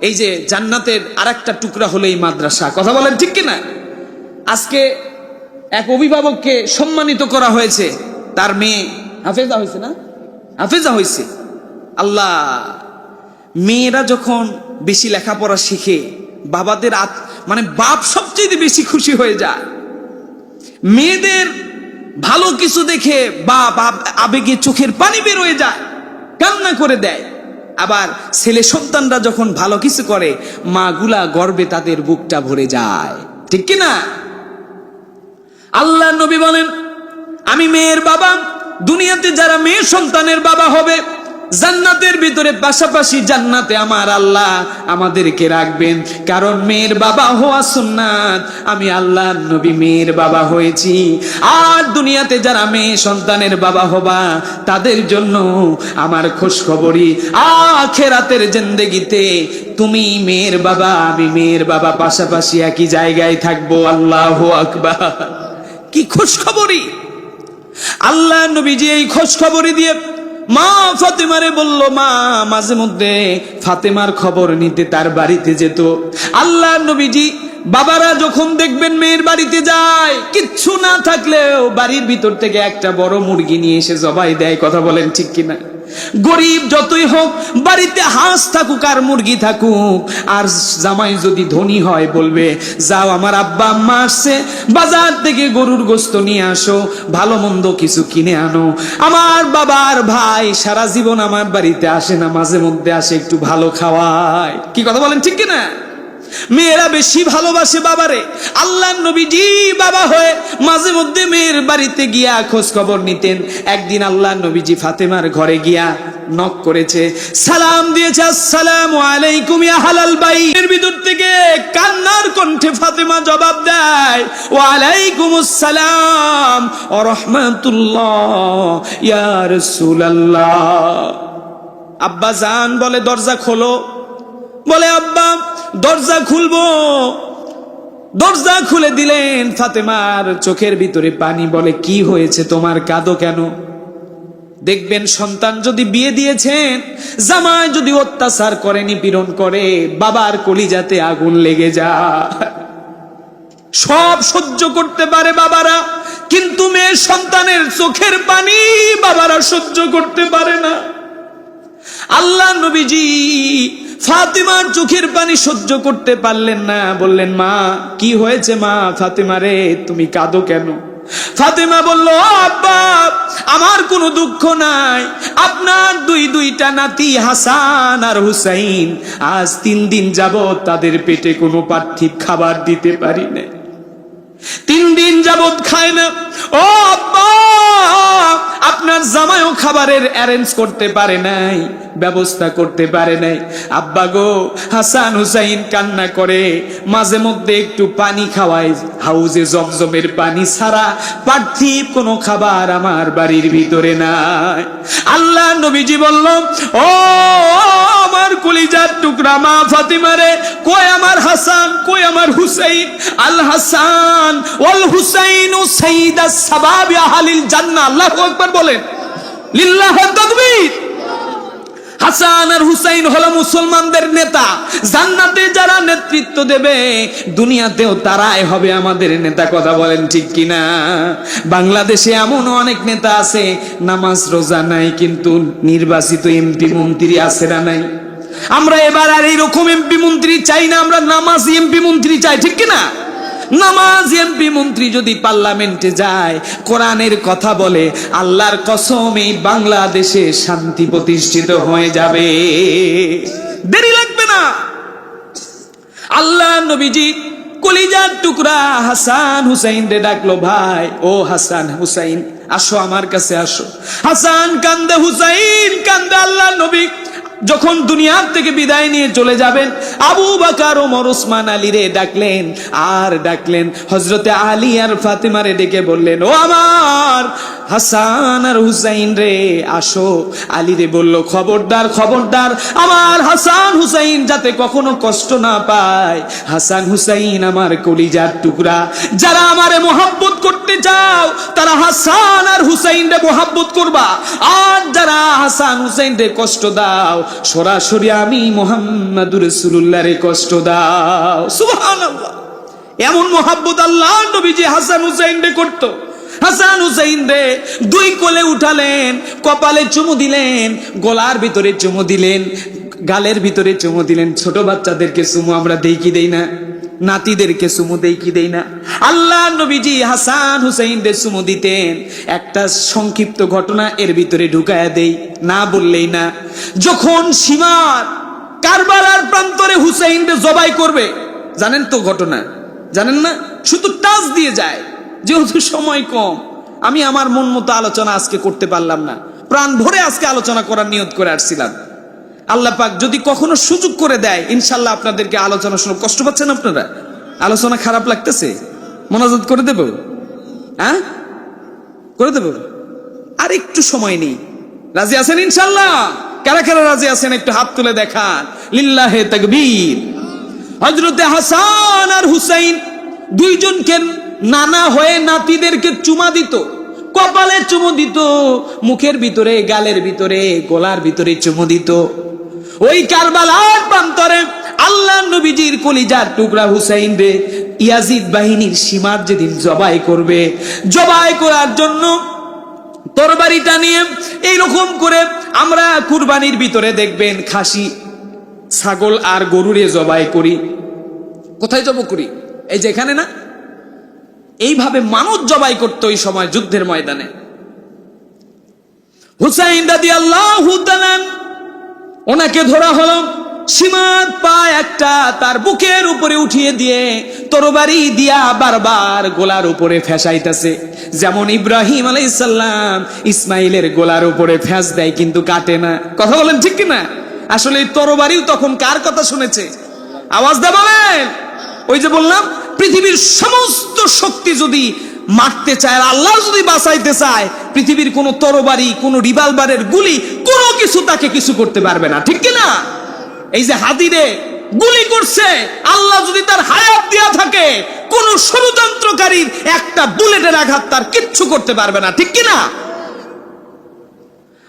এই যে জান্নাতের আরেকটা টুকরা হলো এই মাদ্রাসা। কথা বলেন ঠিক কিনা? আজকে এক অভিভাবককে সম্মানিত করা হয়েছে, তার মেয়ে হাফেজা হয়েছে, না হাফেজা হয়েছে। আল্লাহ, মেয়েরা যখন বেশি লেখাপড়া শিখে বাবাদের মানে বাপ সবচেয়ে বেশি খুশি হয়ে যায়। মেয়েদের ভালো কিছু দেখে বাপ আবেগে চোখের পানি বের হয়ে যায়, কান্না করে দেয়। আবার ছেলে সন্তানরা যখন ভালো কিছু করে মা গুলা গর্বে তাদের বুকটা ভরে যায়, ঠিক কিনা? আল্লাহ নবী বলেন, আমি মেয়ের বাবা, দুনিয়াতে যারা মেয়ে সন্তানের বাবা হবে জান্নাতের ভিতরে পাশাপাশি জান্নাতে আমার আল্লাহ আমাদেরকে রাখবেন, কারণ মেয়ের বাবা হওয়া সুন্নাত। আমি আল্লাহ নবী মেয়ের বাবা হয়েছি। আর দুনিয়াতে যারা মেয়ে সন্তানের বাবা হবা তাদের জন্য আমার খোঁজখবরই, আখিরাতের জিন্দেগিতে তুমি মেয়ের বাবা আমি মেয়ের বাবা পাশাপাশি একই জায়গায় থাকবো। আল্লাহু আকবার, কি খোঁজখবরই! আল্লাহ নবীজি এই খোঁজখবরই দিয়ে মা ফাতেমারে বলল, মা মাঝে মধ্যে ফাতেমার খবর নিতে তার বাড়িতে যেত। আল্লাহ নবীজি বাবারা যখন দেখবেন মেয়ের বাড়িতে যায়, কিচ্ছু না থাকলেও বাড়ির ভিতর থেকে একটা বড় মুরগি নিয়ে এসে জবাই দেয়। কথা বলেন ঠিক কিনা? গরিব যতই হোক বাড়িতে হাঁস থাকুক আর মুরগি থাকুক, আর জামাই যদি ধনী হয় বলবে, যাও আমার আব্বা আম্মা আসছে, বাজার থেকে গরুর গোশত নিয়ে আসো, ভালো মন্দ কিছু কিনে আনো। আমার বাবার ভাই সারা জীবন আমার বাড়িতে আসে না, মাঝে মধ্যে আসে, একটু ভালো খাওয়ায়। কি কথা বলেন ঠিক কিনা? মেয়েরা বেশি ভালোবাসে বাবারে। আল্লাহ নবীজি বাবা হয়ে মাঝে মধ্যে মেয়ের বাড়িতে গিয়া খোঁজ খবর নিতেন। একদিন আল্লাহ নবীজি ফাতেমার ঘরে গিয়া নক করেছে, সালাম দিয়েছে, আসসালামু আলাইকুম ইয়া হালাল বাইত। এর ভিতর থেকে কান্নার কণ্ঠে ফাতেমা জবাব দেয়, ওয়া আলাইকুমুস সালাম ওয়া রাহমাতুল্লাহ ইয়া রাসূলুল্লাহ। আব্বা জান বলে, দরজা খোলো। বলে, আব্বা দরজা খুলবো। দরজা খুলে দিলেন, ফাতেমার চোখের ভিতরে পানি। বলে, কি হয়েছে তোমার, কাঁদো কেন? দেখবেন সন্তান যদি বিয়ে দিয়েছেন, জামাই যদি অত্যাচার করে, নিপীড়ন করে, বাবার কলিজাতে আগুন লেগে যায়। সব সহ্য করতে পারে বাবারা, কিন্তু মেয়ে সন্তানের চোখের পানি বাবারা সহ্য করতে পারে না। আল্লাহ নবীজি ফাতেমার চোখের পানি সহ্য করতে পারলেন না। বললেন, মা কি হয়েছে? মা ফাতেমা রে, তুমি কাঁদো কেন? ফাতেমা বলল, আব্বা আমার কোনো দুঃখ নাই, আপনার দুইটা নাতি হাসান আর হুসাইন আজ 3 দিন যাবত তাদের পেটে কোনো পার্থিব খাবার দিতে পারি না, 3 দিন যাবত খায় না। ও আব্বা, আপনার জামাইও খাবারের অ্যারেঞ্জ করতে পারে নাই, ব্যবস্থা করতে পারে নাই। আব্বা গো, হাসান হুসাইন কান্না করে, মাঝে মধ্যে একটু পানি খাওয়ায়, হাউজে জমজমের পানি ছাড়া পার্থিব কোনো খাবার আমার বাড়ির ভিতরে নাই। আল্লাহ নবীজি বলল, ও আমার কলিজার টুকরা মা ফাতেমা রে, কই আমার হাসান, কই আমার হুসাইন? আল হাসান ওয়াল হুসাইন সাইয়্যিদাস শাবাব আহলিল জান্নাহ। আল্লাহু আকবার বলেন, লিল্লাহি তাকবীর। হাসান আর হুসাইন হলো মুসলমানদের নেতা। জান্নাতে যারা নেতৃত্ব দেবে দুনিয়াতেও তারাই হবে আমাদের নেতা। কথা বলেন ঠিক কিনা? বাংলাদেশে এমন অনেক নেতা আছে নামাজ রোজা নাই, কিন্তু নির্বাচিত এমপি মন্ত্রী আছে না নাই? আমরা এবার আর এইরকম এমপি মন্ত্রী চাই না, আমরা নামাজি এমপি মন্ত্রী চাই, ঠিক কিনা? নামাজ এমপি মন্ত্রী যদি পার্লামেন্টে যায়, কোরআনের কথা বলে, আল্লাহর কসম এই বাংলাদেশে শান্তি প্রতিষ্ঠিত হয়ে যাবে, দেরি লাগবে না। আল্লাহ নবীজি কলিজার টুকরা হাসান হুসাইন রে ডাকলো, ভাই ও হাসান হুসাইন আসো আমার কাছে আসো। হাসান কান্দে, হুসাইন কান্দে। আল্লাহ নবী যখন দুনিয়ার থেকে বিদায় নিয়ে চলে যাবেন, আবু বকর, ওমর, ওসমান, আলী রে ডাকলেন, আর ডাকলেন হযরতে আলী আর ফাতেমারে ডেকে বললেন, ও আমার হাসান আর হুসাইন রে আসো। আলী রে বলল, খবরদার খবরদার, আমার হাসান হুসাইন যাতে কখনো কষ্ট না পায়। হাসান হুসাইন আমার কলিজার টুকরা, যারা আমারে মোহাব্বত করতে চাও তারা হাসান আর হুসাইন রে মোহাব্বত করবা, আর যারা হাসান হুসাইন রে কষ্ট দাও সরাসরি আমি মুহাম্মদুর রাসূলুল্লাহ রে কষ্ট দাও। সুবহানাল্লাহ। এমন মোহাব্বত আল্লাহ নবীজি হাসান হুসাইন রে করত। হাসান হুসাইন রে দুই কোলে উঠালেন, কপালে চুমু দিলেন, গলার ভিতরে চুমু দিলেন, গালের ভিতরে চুমু দিলেন। ছোট বাচ্চাদেরকে চুমু আমরা দেই কি দেই না? নাতিদেরকে চুমু দেই কি দেই না? আল্লাহ নবীজি হাসান হুসাইন রে চুমু দিতেন। একটা সংক্ষিপ্ত ঘটনা এর ভিতরে ঢুকায়া দেই, না বললেই না। যখন সীমার কারবালার প্রান্তরে হুসাইন রে জবাই করবে, জানেন তো ঘটনা? জানেন না? শুধু টাচ দিয়ে যায়, যেহেতু সময় কম, আমি আমার মন মতো আলোচনা আজকে করতে পারলাম না। প্রাণ ভরে আজকে আলোচনা করার নিয়ত করে আসছিলাম। আল্লাহ পাক যদি কখনো সুযোগ করে দেয়, ইনশাল্লাহ আপনাদেরকে আলোচনা শুনে। কষ্ট পাচ্ছেন আপনারা? আলোচনা খারাপ লাগতেছে? মোনাজাত করে দেব? হ্যাঁ, করে দেব। আর একটু সময় নেই। রাজি আছেন ইনশাল্লাহ? কারা কারা রাজি আছেন একটু হাত তুলে দেখান। লিল্লাহে তাকবীর। হযরতে হাসান আর হুসাইন দুইজনকে নানা হয়ে নাতিদেরকে চুমা দিত, কপালে চুমু দিত, মুখের ভিতরে, গালের ভিতরে, গলার ভিতরে চুমু দিত। ওই কারবালার প্রান্তরে আল্লাহ নবীজির কলিজার টুকরা হুসাইন রে ইয়াজিদ বাহিনীর সীমার যেদিন জবাই করবে, জবাই করার জন্য তরবারিটা নিয়ে এইরকম করে আমরা কুরবানির ভিতরে দেখবেন খাসি, ছাগল আর গরুরে জবাই করি। কোথায় জবাই করি? এই যে এখানে না, এইভাবে মানুষ জবাই করতো ওই সময় যুদ্ধের ময়দানে। হুসাইন রাদিয়াল্লাহু তাআলা ওনাকে ধরা হলো, সীমাত পা একটা তার বুকের উপরে উঠিয়ে দিয়ে তরবারি দিয়া বারবার গোলার উপরে ফেসাইতেছে। যেমন ইব্রাহিম আলাইহিস সালাম ইসমাইলের গোলার উপরে ফেস দেয় কিন্তু কাটে না। কথা বলেন ঠিক কিনা? আসলে এই তরবারিও তখন কার কথা শুনেছে? আওয়াজ দা বলেন। ওই যে বললাম, পৃথিবীর সমস্ত শক্তি যদি মারতে চায়, আল্লাহ যদি বাঁচাইতে চায়, পৃথিবীর কোন তরবারি, কোন রিভলভারের গুলি, কোনো কিছু তাকে কিছু করতে পারবে না, ঠিক কিনা? এই যে হাদিরে গুলি করছে, আল্লাহ যদি তার হায়াত দিয়া থাকে, কোন ষড়যন্ত্রকারীর একটা বুলেটের আঘাত তার কিচ্ছু করতে পারবে না, ঠিক কিনা?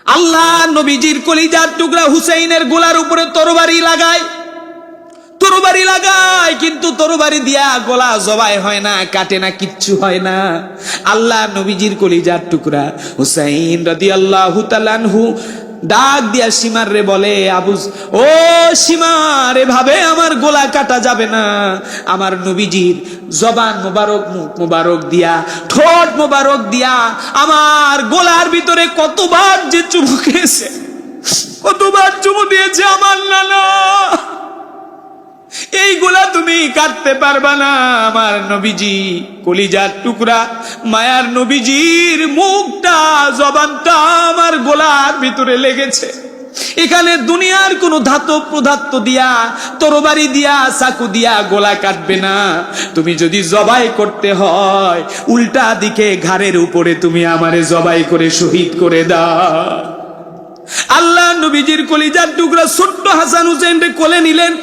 আল্লাহ নবীজির কলিজার টুকরা হুসাইনের গোলার উপরে তরবারি লাগায়, তরবারি লাগায়, কিন্তু তরবারি দিয়া গলা জবাই হয় না, কাটে না, কিচ্ছু হয় না। আল্লাহ নবীজির কলিজার টুকরা হুসাইন রাদিয়াল্লাহু তাআলা আনহু ডাক দিয়া সীমার রে বলে, ও সীমার, এভাবে আমার গোলা কাটা যাবে না। আমার নবীজির জবান মোবারক, মুখ মোবারক দিয়া, ঠোঁট মোবারক দিয়া আমার গোলার ভিতরে কতবার যে চুমু খেয়েছে, কতবার চুমু দিয়েছে আমার নানা, এইগুলা তুমি কাটতে পারবা না। আমার নবীজি কলিজার টুকরা মায়ার নবীজির মুখটা, জবানটা আমার গোলার ভিতরে লেগেছে। এখানে দুনিয়ার কোন ধাতব পদার্থ দিয়া, তরবারি দিয়া, চাকু দিয়া গোলা কাটবে না। তুমি যদি জবাই করতে হয়, উল্টা দিকে ঘাড়ের উপরে তুমি আমারে জবাই করে শহীদ করে দাও। আল্লাহ নবীজির কলিজার টুকরা ছোট্ট হাসান হুসাইনকে কোলে নিলেন।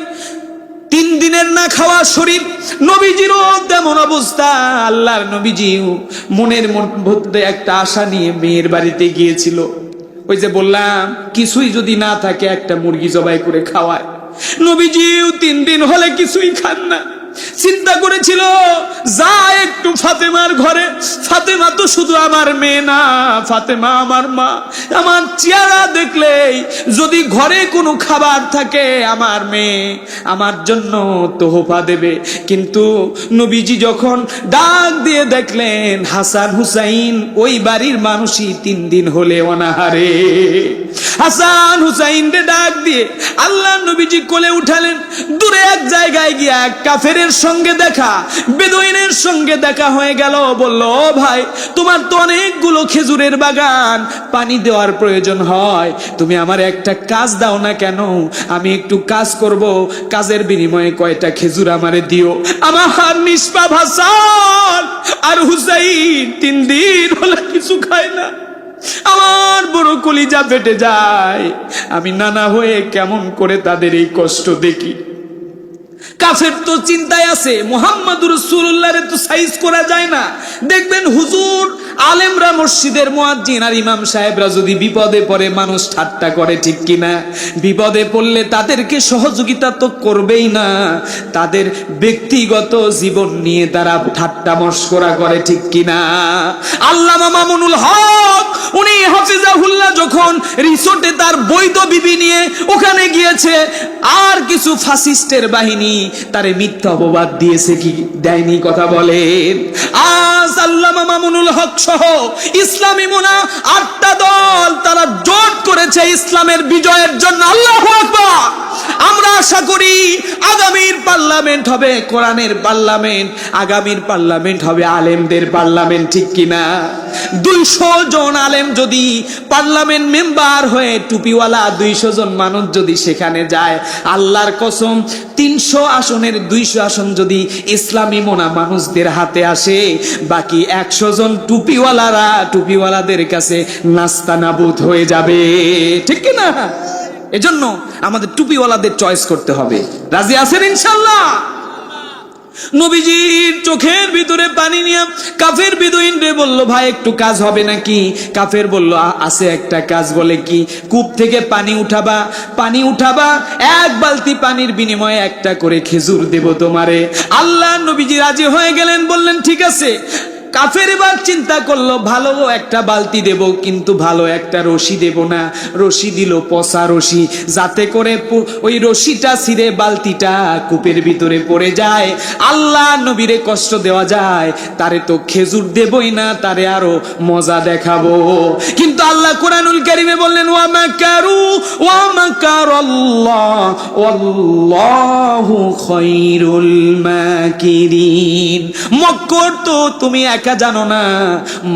3 দিনের না খাওয়া শরীর, নবীজিরও তেমন অবস্থা। আল্লাহর নবীজিও মনের মধ্যে একটা আশা নিয়ে মেয়ের বাড়িতে গিয়েছিল। ওই যে বললাম, কিছুই যদি না থাকে একটা মুরগি জবাই করে খাওয়ায়। নবীজিও 3 দিন হলে কিছুই খান না। চিন্তা করেছিল, যা একটু ফাতেমার ঘরে। ফাতেমা তো শুধু আমার মেয়ে না, ফাতেমা আমার মা। আমার চেহারা দেখলেই যদি ঘরে কোনো খাবার থাকে, আমার মেয়ে আমার জন্য তোহফা দেবে। কিন্তু নবীজি যখন ডাক দিয়ে দেখলেন হাসান হুসাইন ওই বাড়ির মানুষই 3 দিন হলে অনাহারে, হাসান হুসাইন রে ডাক দিয়ে আল্লাহ নবীজি কোলে উঠালেন। দূরে এক জায়গায় গিয়া কাফেরের সঙ্গে দেখা, বেদুইনের সঙ্গে দেখা হয়ে গেল। বলল, ও ভাই, তোমার তো অনেকগুলো খেজুরের বাগান, পানি দেওয়ার প্রয়োজন হয়, তুমি আমার একটা কাজ দাও না কেন? আমি একটু কাজ করব, কাজের বিনিময়ে কয়টা খেজুর আমারে দিও। আমার নিষ্পাপ হাসান আর হুসাইন 3 দিন হলে কিছু খায় না। আমার বড় কলিজা ফেটে যায়। আমি নানা হয়ে কেমন করে তাদের এই কষ্ট দেখি। কাফের তো চিন্তায় আছে, মুহাম্মদুর রাসূলুল্লাহরে তো সাইজ করা যায় না। দেখবেন হুজুর আলেমরা, মসজিদের মুয়াজ্জিন আর ইমাম সাহেবরা যদি বিপদে পড়ে মানুষ ঠাট্টা করে, ঠিক কিনা? বিপদে পড়লে তাদেরকে সহযোগিতা তো করবেই না, তাদের ব্যক্তিগত জীবন নিয়ে তারা ঠাট্টা মশকরা করে, ঠিক কিনা? আল্লামা মামুনুল হক উনি হাফিজাহুল্লাহ যখন রিসোর্টে তার বৈধ বিবি নিয়ে ওখানে গিয়েছে, আর কিছু ফাসিস্টের বাহিনী তারে মিথ্যা অপবাদ দিয়েছে, কি দেয়নি? কথা বলেন। আজ আল্লামা মামুনুল হক সহ ইসলামী মুনা 8টা দল তারা জোট করেছে ইসলামের বিজয়ের জন্য। আল্লাহু আকবার। আমরা আশা করি আগামীর পার্লামেন্ট হবে কোরআনের পার্লামেন্ট, আগামীর পার্লামেন্ট হবে আলেমদের পার্লামেন্ট, ঠিক কিনা? 200 জন আলেম যদি পার্লামেন্ট মেম্বার হয়ে টুপিওয়ালা 200 জন মানুষ যদি সেখানে যায়, আল্লাহর কসম 300 আসনের 200 আসন যদি ইসলামী মোনা মানুষদের হাতে আসে, বাকি 100 জন টুপিওয়ালাদের কাছে নাস্তানাবুদ হয়ে যাবে, ঠিক কিনা? এজন্য আমাদের টুপিওয়ালাদের চয়েস করতে হবে। রাজি আছেন ইনশাআল্লাহ? নবীজির চোখের ভিতরে পানি নিয়ে কাফের বিদুইন রে বলল, ভাই একটু কাজ হবে নাকি? কাফের বলল, আছে একটা কাজ। বলে কি? কূপ থেকে পানি উঠাবা, 1 বালতি পানির বিনিময়ে একটা করে খেজুর দেব তোমারে। আল্লাহ নবীজি রাজি হয়ে গেলেন, বললেন ঠিক আছে। কাফের এবার চিন্তা করলো, ভালো একটা বালতি দেব, কিন্তু ভালো একটা রশি দেব না। রশি দিল পচা রশি, যাতে করে ওই রশিটা ছিঁড়ে বালতিটা কূপের ভিতরে পড়ে যায়, আল্লাহ নবীরে কষ্ট দেওয়া যায়। তারে তো খেজুর দেবই না, তারে আরো মজা দেখাবো। কিন্তু আল্লাহ কোরআনুল কারীমে বললেন, ওয়া মাকারু ওয়া মাকারাল্লাহ ওয়াল্লাহু খায়রুল মাকিরিন। মক্কর তো তুমি একা জানো না,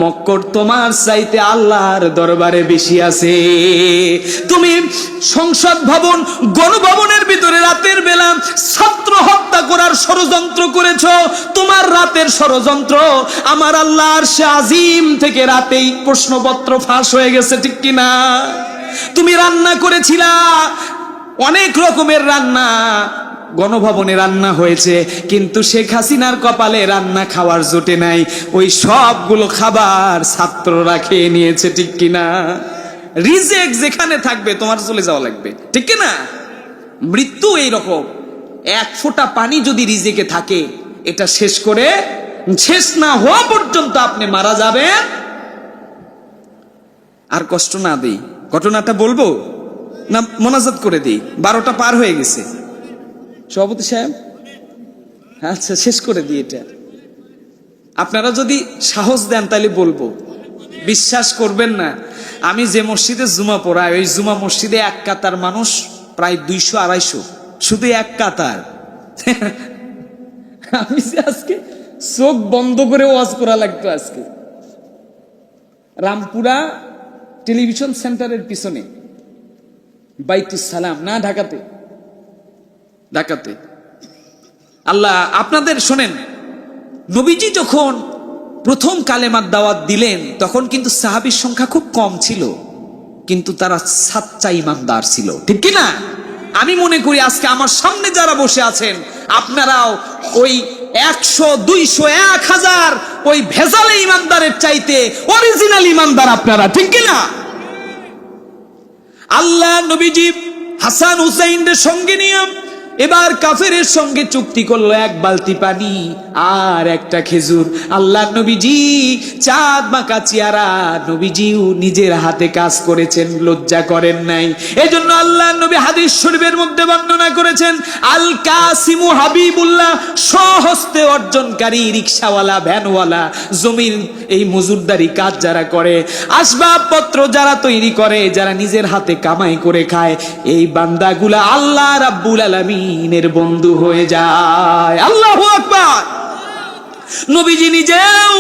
মক্কর তোমার চাইতে আল্লাহর দরবারে বেশি আছে। তুমি সংসদ ভবন, গণভবনের ভিতরে রাতের বেলা ছাত্র হত্যা করার ষড়যন্ত্র করেছো। তোমার রাতের ষড়যন্ত্র আমার আল্লাহর আরশে আজিম থেকে রাতেই প্রশ্নপত্র ফাঁস হয়ে গেছে, ঠিক কিনা? তুমি রান্না করেছিলা, অনেক রকমের রান্না গণভবনে রান্না হয়েছে, কিন্তু শেখ হাসিনার কপালে রান্না খাওয়ার জোটে নাই। ওই সবগুলো খাবার ছাত্ররা খেয়ে নিয়েছে, ঠিক কিনা? রিজেক্ট যেখানে থাকবে তোমার চলে যাওয়া লাগবে, ঠিক কিনা? মৃত্যু এইরকম, 1 ফোঁটা পানি যদি রিজেকে থাকে, এটা শেষ না হওয়া পর্যন্ত আপনি মারা যাবেন। আর কষ্ট না দেই, ঘটনাটা বলবো না মোনাজাত করে দিই? 12টা পার হয়ে গেছে। সভাপতি সাহেব, আচ্ছা শেষ করে দিই। এটা আপনারা যদি সাহস দেন তাহলে বলবো, বিশ্বাস করবেন না। আমি যে মসজিদে জুমা পড়াই, ওই জুমা মসজিদে 1 কাতার মানুষ প্রায় 200-250, শুধু 1 কাতার। আমি যে আজকে চোখ বন্ধ করে ওয়াজ করা লাগতো। আজকে রামপুরা টেলিভিশন সেন্টারের পিছনে বাইতুস সালাম, না ঢাকাতে আল্লাহ আপনাদের শোনেন, নবীজি যখন প্রথম কালেমার দাওয়াত দিলেন তখন কিন্তু সাহাবীর সংখ্যা খুব কম ছিল, কিন্তু তারা সাচ্চা ইমানদার ছিল, ঠিক কি না? আমি মনে করি আজকে আমার সামনে যারা বসে আছেন আপনারাও ওই 100, 200, 1000 ওই ভেজালে ইমানদারের চাইতে অরিজিনাল ইমানদার আপনারা, ঠিক কি না? আল্লাহ নবীজি হাসান হুসাইনদের সঙ্গে নিয়ে এবার কাফেরের সঙ্গে চুক্তি করলো, 1 বালতি পানি আর একটা খেজুর। আল্লাহ নবীজি চাঁদ মাকা চেহারা, নবীজিও নিজের হাতে কাজ করেছেন, লজ্জা করেন নাই। এজন্য আল্লাহ নবী হাদিস শরীফের মধ্যে বর্ণনা করেছেন, আল কাসিমু হাবিবুল্লাহ, স্বহস্তে অর্জনকারী, রিকশাওয়ালা, ভ্যানওয়ালা, জমির এই মজুরদারি কাজ যারা করে, আসবাবপত্র যারা তৈরি করে, যারা নিজের হাতে কামাই করে খায়, এই বান্দাগুলা আল্লাহ রাব্বুল আলামিনের বন্ধু হয়ে যায়। আল্লাহু আকবার। নবীজি নিজেও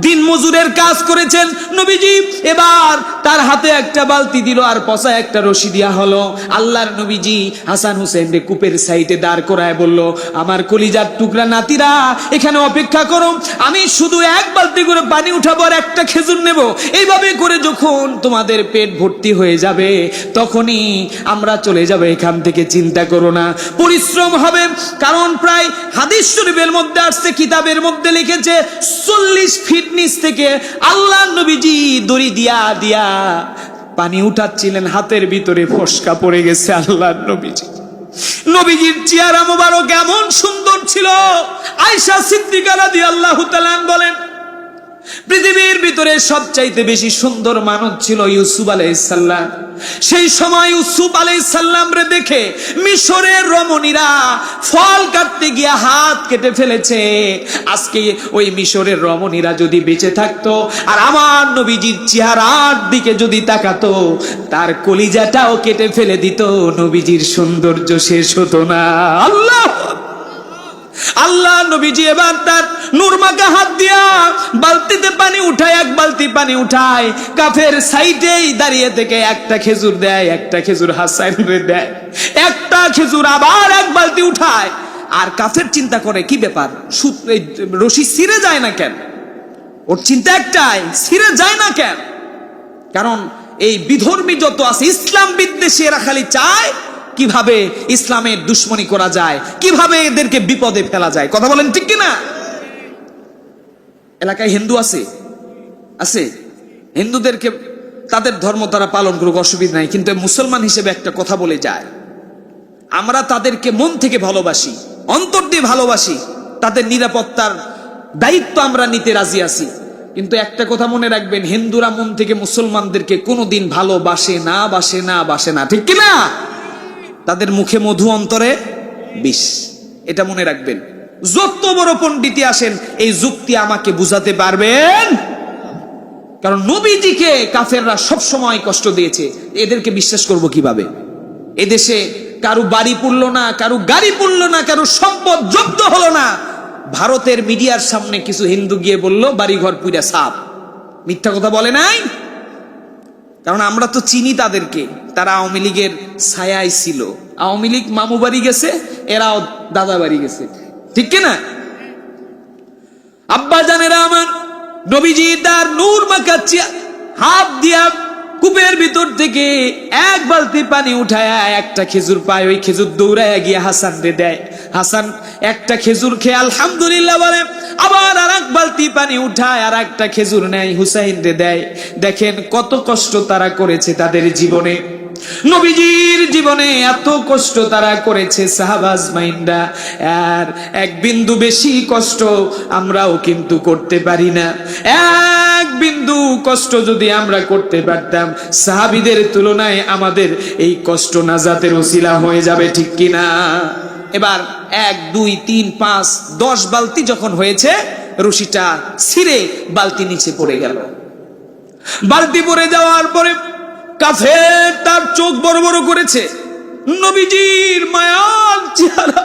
দিন মজুরের কাজ করেছেন। নবীজি এবার তার হাতে একটা বালতি দিল আর পচা একটা রশি দেয়া হলো। আল্লাহর নবীজি হাসান হুসেনকে কূপের সাইডে দাঁড় করায় বলল, আমার কলিজার টুকরা নাতিরা এখানে অপেক্ষা করো, আমি শুধু এক বালতি করে পানি উঠাবো আর একটা খেজুর নেব। এইভাবে করে যখন তোমাদের পেট ভর্তি হয়ে যাবে তখনই আমরা চলে যাব এখান থেকে, চিন্তা করো না। পরিশ্রম হবে, কারণ প্রায় হাদিস শরীফের মধ্যে আসছে, কিতাবের মধ্যে লিখেছে 40 ফিট নিচ থেকে আল্লাহ নবীজি দড়ি দিয়া দিয়া পানি উঠাচ্ছিলেন, হাতের ভিতরে ফসকা পড়ে গেছে আল্লাহ নবীজির চেহারা মোবারক এমন সুন্দর ছিল। আয়েশা সিদ্দিকা রাদিয়াল্লাহু তাআলা বলেন, পৃথিবীর ভিতরে সবচাইতে বেশি সুন্দর মানব ছিল ইউসুফ আলাইহিস সালাম। সেই সময় ইউসুফ আলাইহিস সালাম রে দেখে মিশরের রমণীরা ফল কাটতে গিয়ে হাত কেটে ফেলেছে। আজকে ওই মিশরের রমণীরা যদি বেঁচে থাকতো আর আমার নবীজির চেহারার দিকে যদি তাকাতো, তার কলিজাটাও কেটে ফেলে দিত, নবীজির সৌন্দর্য শেষ হতো না। আল্লাহ নবীজি এবার তার নূরমাখা হাত দিয়া বালতিতে পানি উঠায়, এক বালতি পানি উঠায়, কাফের সাইডেই দাঁড়িয়ে থেকে একটা খেজুর দেয়, একটা খেজুর হাসাইনে দেয়, একটা খেজুর আবার এক বালতি উঠায়। আর কাফের চিন্তা করে, কি ব্যাপার, রশি ছিঁড়ে যায় না কেন? ওর চিন্তা একটাই, ছিঁড়ে যায় না কেন? কারণ এই বিধর্মী যত আছে, ইসলাম বিদ্বেষী, এরা খালি চায় কিভাবে ইসলামের দুশ্মনী করা যায়, কিভাবে এদেরকে বিপদে ফেলা যায়। কথা বলেন ঠিক কিনা? এলাকায় হিন্দু আছে, হিন্দুদেরকে তাদের ধর্ম তারা পালন করুক, অসুবিধা নাই, কিন্তু মুসলমান হিসেবে একটা কথা বলে যায়, আমরা তাদেরকে মন থেকে ভালোবাসি, অন্তর দিয়ে ভালোবাসি, তাদের নিরাপত্তার দায়িত্ব আমরা নিতে রাজি আছি। কিন্তু একটা কথা মনে রাখবেন, হিন্দুরা মন থেকে মুসলমানদেরকে কোনোদিন ভালোবাসে না, বাসে না, ঠিক কিনা? তাদের মুখে মধু, অন্তরে বিষ, এটা মনে রাখবেন। যত বড় পণ্ডিতই আসেন এই যুক্তি আমাকে বুঝাতে পারবেন, কারণ নবীজিকে কাফেররা সব সময় কষ্ট দিয়েছে, এদেরকে বিশ্বাস করব কিভাবে? এদেশে কারো বাড়ি পুড়লো না, কারো গাড়ি পুড়লো না, কারো সম্পদ জব্দ হলো না। ভারতের মিডিয়ার সামনে কিছু হিন্দু গিয়ে বলল বাড়িঘর পুড়া সাপ, মিথ্যা কথা বলে নাই? কারণ আমরা তো চিনি তাদেরকে, তারা আওয়ামী লীগের ছায়ায় ছিল, আওয়ামী লীগ মামু বাড়ি গেছে, এরাও দাদা বাড়ি গেছে, ঠিক কিনা? আব্বা জানেরা আমার, নবীজি তার নূর মাখা হাত দিয়া কূপের ভিতর থেকে এক বালতি পানি উঠায় একটা খেজুর পায়, ওই খেজুর দৌড়ায় গিয়ে হাসান রে দেয়। হাসান একটা খেজুর খেয়ে আলহামদুলিল্লাহ বলে, আবার আর এক বালতি পানি উঠায় আর একটা খেজুর নেয়, হুসাইন রে দেয়। দেখেন কত কষ্ট তারা করেছে তাদের জীবনে, নবীজির জীবনে এত কষ্ট তারা করেছে সাহাবা আজমাইনরা, আর এক বিন্দু বেশি কষ্ট আমরাও কিন্তু করতে পারি না। এক বিন্দু কষ্ট যদি আমরা করতে পারতাম, সাহাবীদের তুলনায় আমাদের এই কষ্ট নাজাতের ওসিলা হয়ে যাবে, ঠিক কিনা? এবার 1 2 3 5 10 বালতি যখন হয়েছে, রশিটা ছিঁড়ে বালতি নিচে পড়ে গেল। বালতি পড়ে যাওয়ার পরে কাফের তার চোখ বড় বড় করেছে, নবীজির মায়ার চেহারা।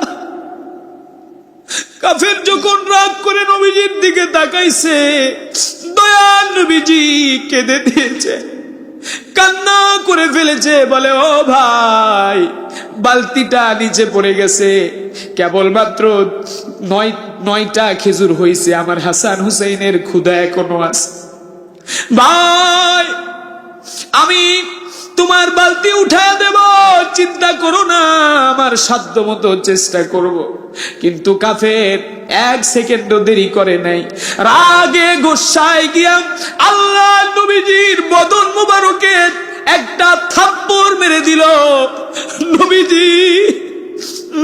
কাফের যখন রাগ করে নবীজির দিকে তাকাইছে, দয়াল নবীজি কেঁদে দিয়েছে, কান্না করে ফেলেছে, বলে, ও ভাই, বালতিটা নিচে পড়ে গেছে, কেবলমাত্র 9টা খেজুর হয়েছে, আমার হাসান হুসাইনের ক্ষুধা এখনো আছে। ভাই, আমি তোমার বালতি উঠায় দেব, চিন্তা করো না, আমার সাধ্য মতো চেষ্টা করব। কিন্তু কাফের 1 সেকেন্ডও দেরি করে নাই, রাগে গোসায় গিয়া আল্লাহ নবীজির বদন মুবারকে একটা থাপ্পড় মেরে দিল। নবীজি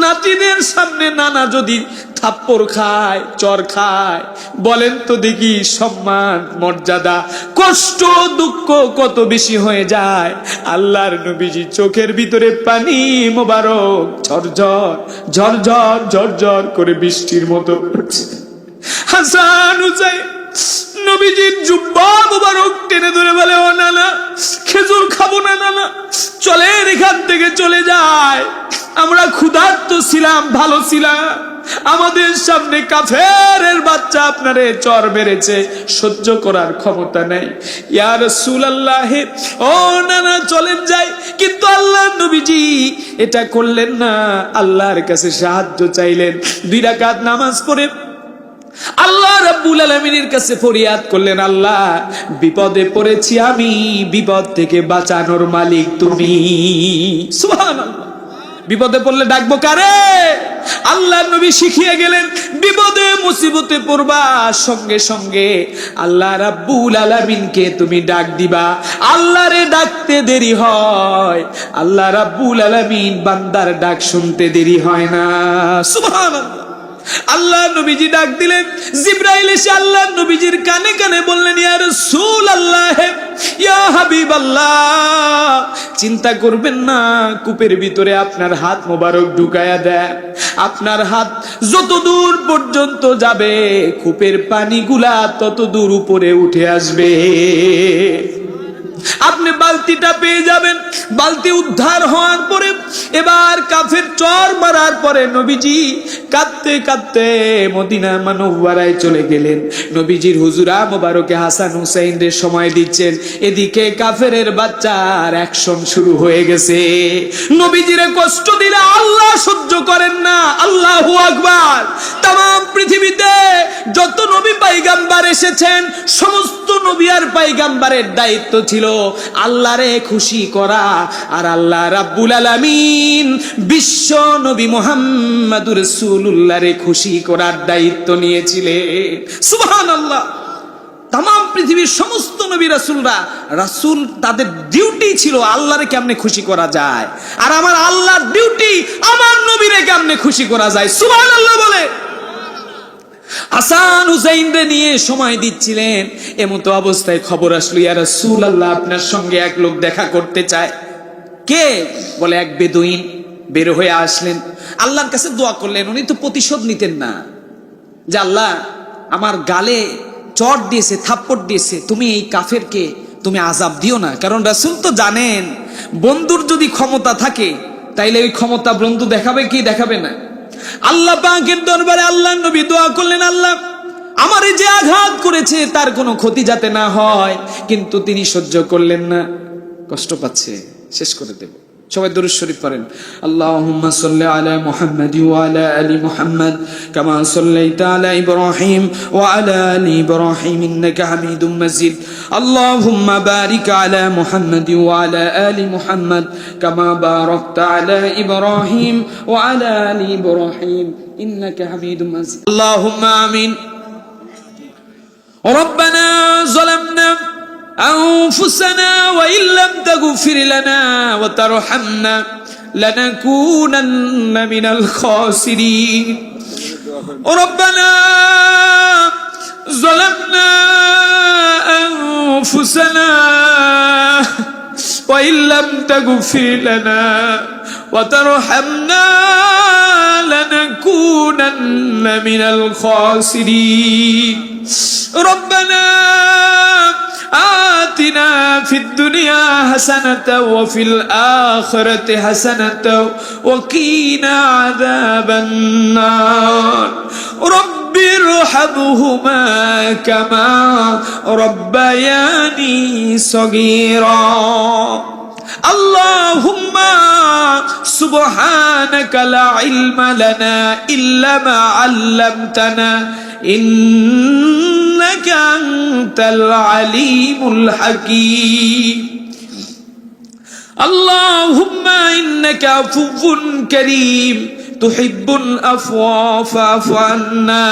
নাতিদের সামনে নানা যদি থাপ্পড় খায়, চর খায়, বলেন তো দেখি সম্মান, মর্যাদা, কষ্ট, দুঃখ কত বেশি হয়ে যায়। আল্লাহর নবীজি চোখের ভিতরে পানি মোবারক ঝরঝর ঝরঝর ঝরঝর করে বৃষ্টির মতো পড়ছে। হাসান হুসাইন নবীজির জুব্বা মোবারক টেনে ধরে বলে, ও নানা, খেজুর খাবো না নানা, চলেন এখান থেকে চলে যায়। আমরা ক্ষুধার্ত ছিলাম, ভালো ছিলাম, আমাদের সামনে কাফেরের বাচ্চা আপনারে চর মেরেছে, সহ্য করার ক্ষমতা নাই। ইয়া রাসূলুল্লাহ, ও না চলেন যাই। কিন্তু আল্লাহর নবীজি এটা করলেন না, আল্লাহর কাছে সাহায্য চাইলেন। 2 রাকাত নামাজ পড়ে আল্লাহ রাব্বুল আলামিনের কাছে ফরিয়াদ করলেন, আল্লাহ বিপদে পড়েছি আমি, বিপদ থেকে বাঁচানোর মালিক তুমি। সুবহানাল্লাহ। বিপদে পড়লে ডাকবো কারে? আল্লাহর নবী শিখিয়ে গেলেন, বিপদে মুসিবতে পড়বা, সঙ্গে সঙ্গে আল্লাহ রাব্বুল আলামিনকে তুমি ডাক দিবা। আল্লাহরে ডাকতে দেরি হয়, আল্লাহ রাব্বুল আলামিন বান্দার ডাক শুনতে দেরি হয় না। সুবহানাল্লাহ। আল্লাহ নবীজি ডাক দিলেন, জিবরাইল এসে আল্লাহ নবীজির কানে কানে বললেন, ইয়া রাসূলুল্লাহ, ইয়া হাবিবাল্লাহ, চিন্তা করবেন না, কূপের ভিতরে আপনার হাত মোবারক ঢুকায়া দেন। আপনার হাত যত দূর পর্যন্ত যাবে, কূপের পানিগুলা তত দূর উপরে উঠে আসবে। আপনি বালতিটা পেয়ে যাবেন। বালতি উদ্ধার হওয়ার পরে এবার কাফের চর মারার পরে নবীজি কাঁদতে কাঁদতে মদিনা মুনাওয়ারায় চলে গেলেন। নবীজির হুজুরা মোবারকে হাসান হুসাইনদের সময় দিচ্ছেন, এদিকে কাফেরের বাচ্চার অ্যাকশন শুরু হয়ে গেছে। নবীজিরে কষ্ট দিলে আল্লাহ সহ্য করেন না। আল্লাহু আকবার। তাম পৃথিবীতে যত নবী পয়গম্বর এসেছেন, সমস্ত নবী আর পয়গম্বরের দায়িত্ব ছিল আল্লাহরে খুশি করা, আর আল্লাহ রাব্বুল আলামিন বিশ্ব নবী মুহাম্মদুর রাসূলুল্লাহরে খুশি করার দায়িত্ব নিয়েছিলেন। সুবহানাল্লাহ। তাম পৃথিবীর সমস্ত নবী রাসূল তাদের ডিউটি ছিল আল্লাহরে কেমনে খুশি করা যায়, আর আমার আল্লাহর ডিউটি আমার নবীরে কেমনে খুশি করা যায়। সুবহানাল্লাহ বলে হাসান হুসাইনরে নিয়ে সময় দিচ্ছিলেন। এমতো অবস্থায় খবর আসলো, ইয়া রাসূলুল্লাহ, আপনার সঙ্গে এক লোক দেখা করতে চায়। কে? বলে এক বেদুইন। বের হয়ে আসলেন, আল্লাহর কাছে দোয়া করলেন। উনি তো প্রতিশোধ নিতেন না, যে আল্লাহ আমার গালে চট দিয়েছে, থাপ্পড় দিয়েছে, তুমি এই কাফেরকে তুমি আযাব দিও না। কারণ রাসূল তো জানেন, বন্ধুর যদি ক্ষমতা থাকে তাইলে ওই ক্ষমতা বন্ধু দেখাবে কি দেখাবে না। আল্লাহ পাকের দরবারে আল্লাহর নবী দোয়া করলেন, আল্লাহ আমারে যে আঘাত করেছে তার কোনো ক্ষতি যাতে না হয়। কিন্তু তিনি সহ্য করলেন না, কষ্ট পাচ্ছে, শেষ করে দেব। সবাই দরুদ শরীফ পড়েন। আল্লাহুম্মা সাল্লি আলা মুহাম্মাদ ওয়া আলা আলি মুহাম্মাদ কামা সাল্লাইতা আলা ইব্রাহিম ওয়া আলা আলি ইব্রাহিম ইন্নাকা হামিদুম মাজিদ। আল্লাহুম্মা বারিক আলা মুহাম্মাদ ওয়া আলা আলি মুহাম্মাদ কামা বারাকতা আলা ইব্রাহিম ওয়া আলা আলি ইব্রাহিম ইন্নাকা হামিদুম মাজিদ। আল্লাহুম্মা আমিন। ربنا ظلمنا أنفسنا وإن لم تغفر لنا وترحمنا لنكونن من الخاسرين. ربنا ظلمنا أنفسنا وإن لم تغفر لنا وترحمنا لنكونن من الخاسرين. ربنا آتنا في الدنيا حسنة وفي الآخرة حسنة وقنا عذاب النار. رب ارحمهما كما ربياني صغيرا. اللهم سبحانك لا علم لنا إلا ما علمتنا إنك أنت العليم الحكيم. اللهم إنك عفو كريم تحب العفو فاعف عنا.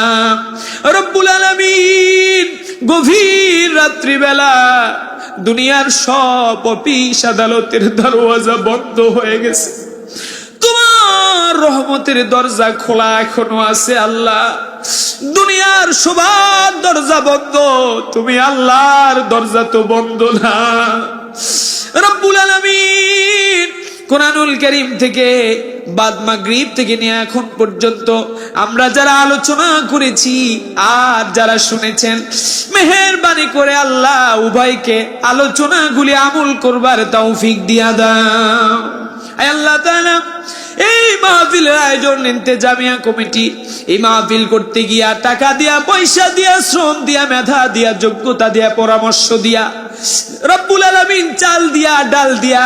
رب العالمين গভীর রাত্রিবেলা দুনিয়ার সব অফিস আদালতের দরওয়াজা বন্ধ হয়ে গেছে, তোমার রহমতের দরজা খোলা এখনো আছে। আল্লাহ দুনিয়ার সবার দরজা বন্ধ, তুমি আল্লাহর দরজা তো বন্ধ না। রব্বুল আলামিন কোরআনুল কারীম থেকে বাদ মাগরিব থেকে নিয়ে এখন পর্যন্ত আমরা যারা আলোচনা করেছি আর যারা শুনেছেন, মেহেরবানি করে আল্লাহ উভয়কে আলোচনাগুলি আমল করবার তৌফিক দিয়া দাও। আয় আল্লাহ তাআলা এই মাহফিলের আয়োজন ইন্তেজামিয়া কমিটি এই মাহফিল করতে গিয়া টাকা দিয়া, পয়সা দিয়া, শ্রম দিয়া, মেধা দিয়া, যোগ্যতা দিয়া, পরামর্শ দিয়া, রব্বুল আলামিন চাল দিয়া, ডাল দিয়া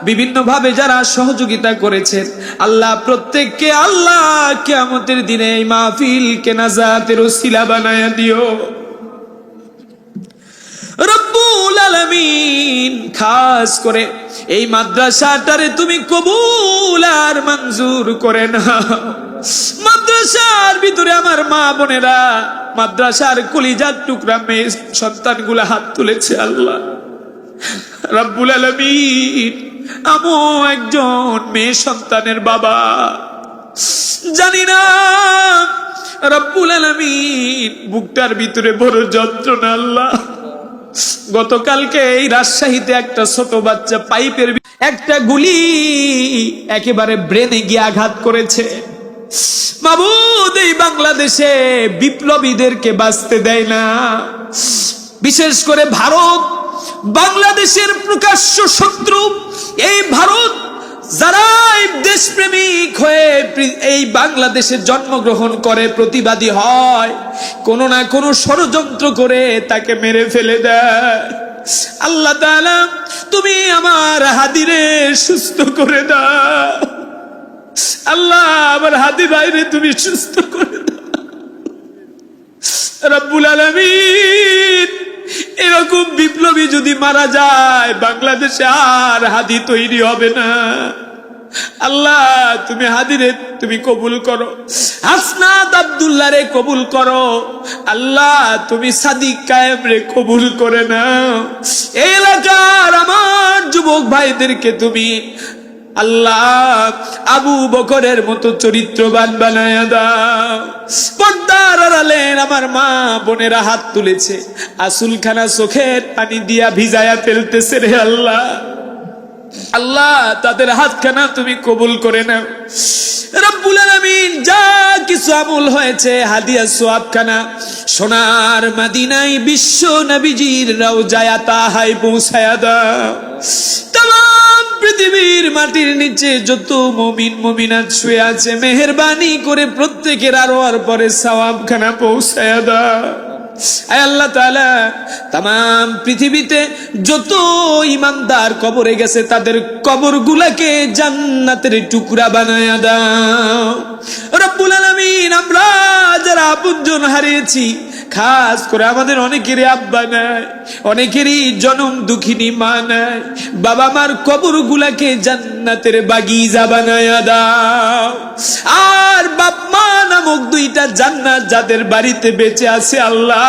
বিভিন্ন ভাবে যারা সহযোগিতা করেছেন, আল্লাহ প্রত্যেককে আল্লাহ কিয়ামতের দিনে এই মাহফিলকে নাজাতের ওসিলা বানায়া দিও রব্বুল আলামিন। খাস করে এই মাদ্রাসাটারে তুমি কবুল আর মঞ্জুর করে নাও। মাদ্রাসার ভিতরে আমার মা বোনেরা, মাদ্রাসার কলিজার টুকরা মেয়ে সন্তানগুলা হাত তুলেছে আল্লাহ রব্বুল আলামিন। আমও একজন মেয়ে সন্তানের বাবা, জানি না রব্বুল আলামিন বুকটার ভিতরে বড় যন্ত্রণা আল্লাহ। গতকালকে এই রাজশাহীতে একটা ছোট বাচ্চা পাইপের একটা গুলি একেবারে ব্রেনে গিয়ে আঘাত করেছে। মাবুদ, এই বাংলাদেশে বিপ্লবীদেরকে বাঁচতে দেয় না। বিশেষ করে ভারত বাংলাদেশের প্রকাশ্য শত্রু। এই ভারত যারা দেশপ্রেমিক হয়ে এই বাংলাদেশে জন্মগ্রহণ করে, প্রতিবাদী হয়, কোন না কোন ষড়যন্ত্র করে তাকে মেরে ফেলে দেয়। আল্লাহ তাআলা তুমি আমার হাদিরে সুস্থ করে দাও আল্লাহ, আমার হাদি ভাইরে তুমি সুস্থ করে দাও রব্বুল আলামিন। এরকম বিপ্লবী যদি মারা যায়, বাংলাদেশে আর হাদি তৈরি হবে না। আল্লাহ তুমি হাদিরে তুমি কবুল করো, হাসনাত আব্দুল্লাহ রে কবুল করো। আল্লাহ তুমি সাদিক কায়েম রে কবুল করে নাও। এই এলাকার আমার যুবক ভাইদেরকে তুমি আল্লাহ আবু বকরের মতো চরিত্রবান বানায়া দাও। পর্দার আড়ালে আমার মা বোনেরা হাত তুলেছে, আসুলখানা চোখের পানি দিয়া ভিজায়া ফেলতেছে রে আল্লাহ। আল্লাহ তাদের হাতখানা তুমি কবুল করে নাও রব্বুল আলামিন। যা কিছু আমল হয়েছে, হাদিয়া সওয়াবখানা সোনার মদিনায় বিশ্ব নবীজির রওজায় তাহাই পৌঁছায়া দাও। তাম পৃথিবীর মাটির নিচে যত মুমিন মুমিনাত শুয়ে আছে, মেহেরবানি করে প্রত্যেকের আরোয়ার পরে সওয়াবখানা পৌঁছায়া দাও। আয় আল্লাহ তাআলা, তাম পৃথিবীতে যত ইমানদার কবরে গেছে তাদের কবরগুলোকে জান্নাতের টুকরা বানায়া দাও রব্বুল আলামিন। আমরা যারা আপনজন হারিয়েছি, খাস করে আমাদের অনেকেরই আব্বা নাই, অনেকেরই জনম দুঃখিনী মা নাই, বাবা মার কবরগুলোকে জান্নাতের বাগিচা বানায়া দাও। আর বাপ মা নামক দুইটা জান্নাত যাদের বাড়িতে বেঁচে আছে আল্লাহ,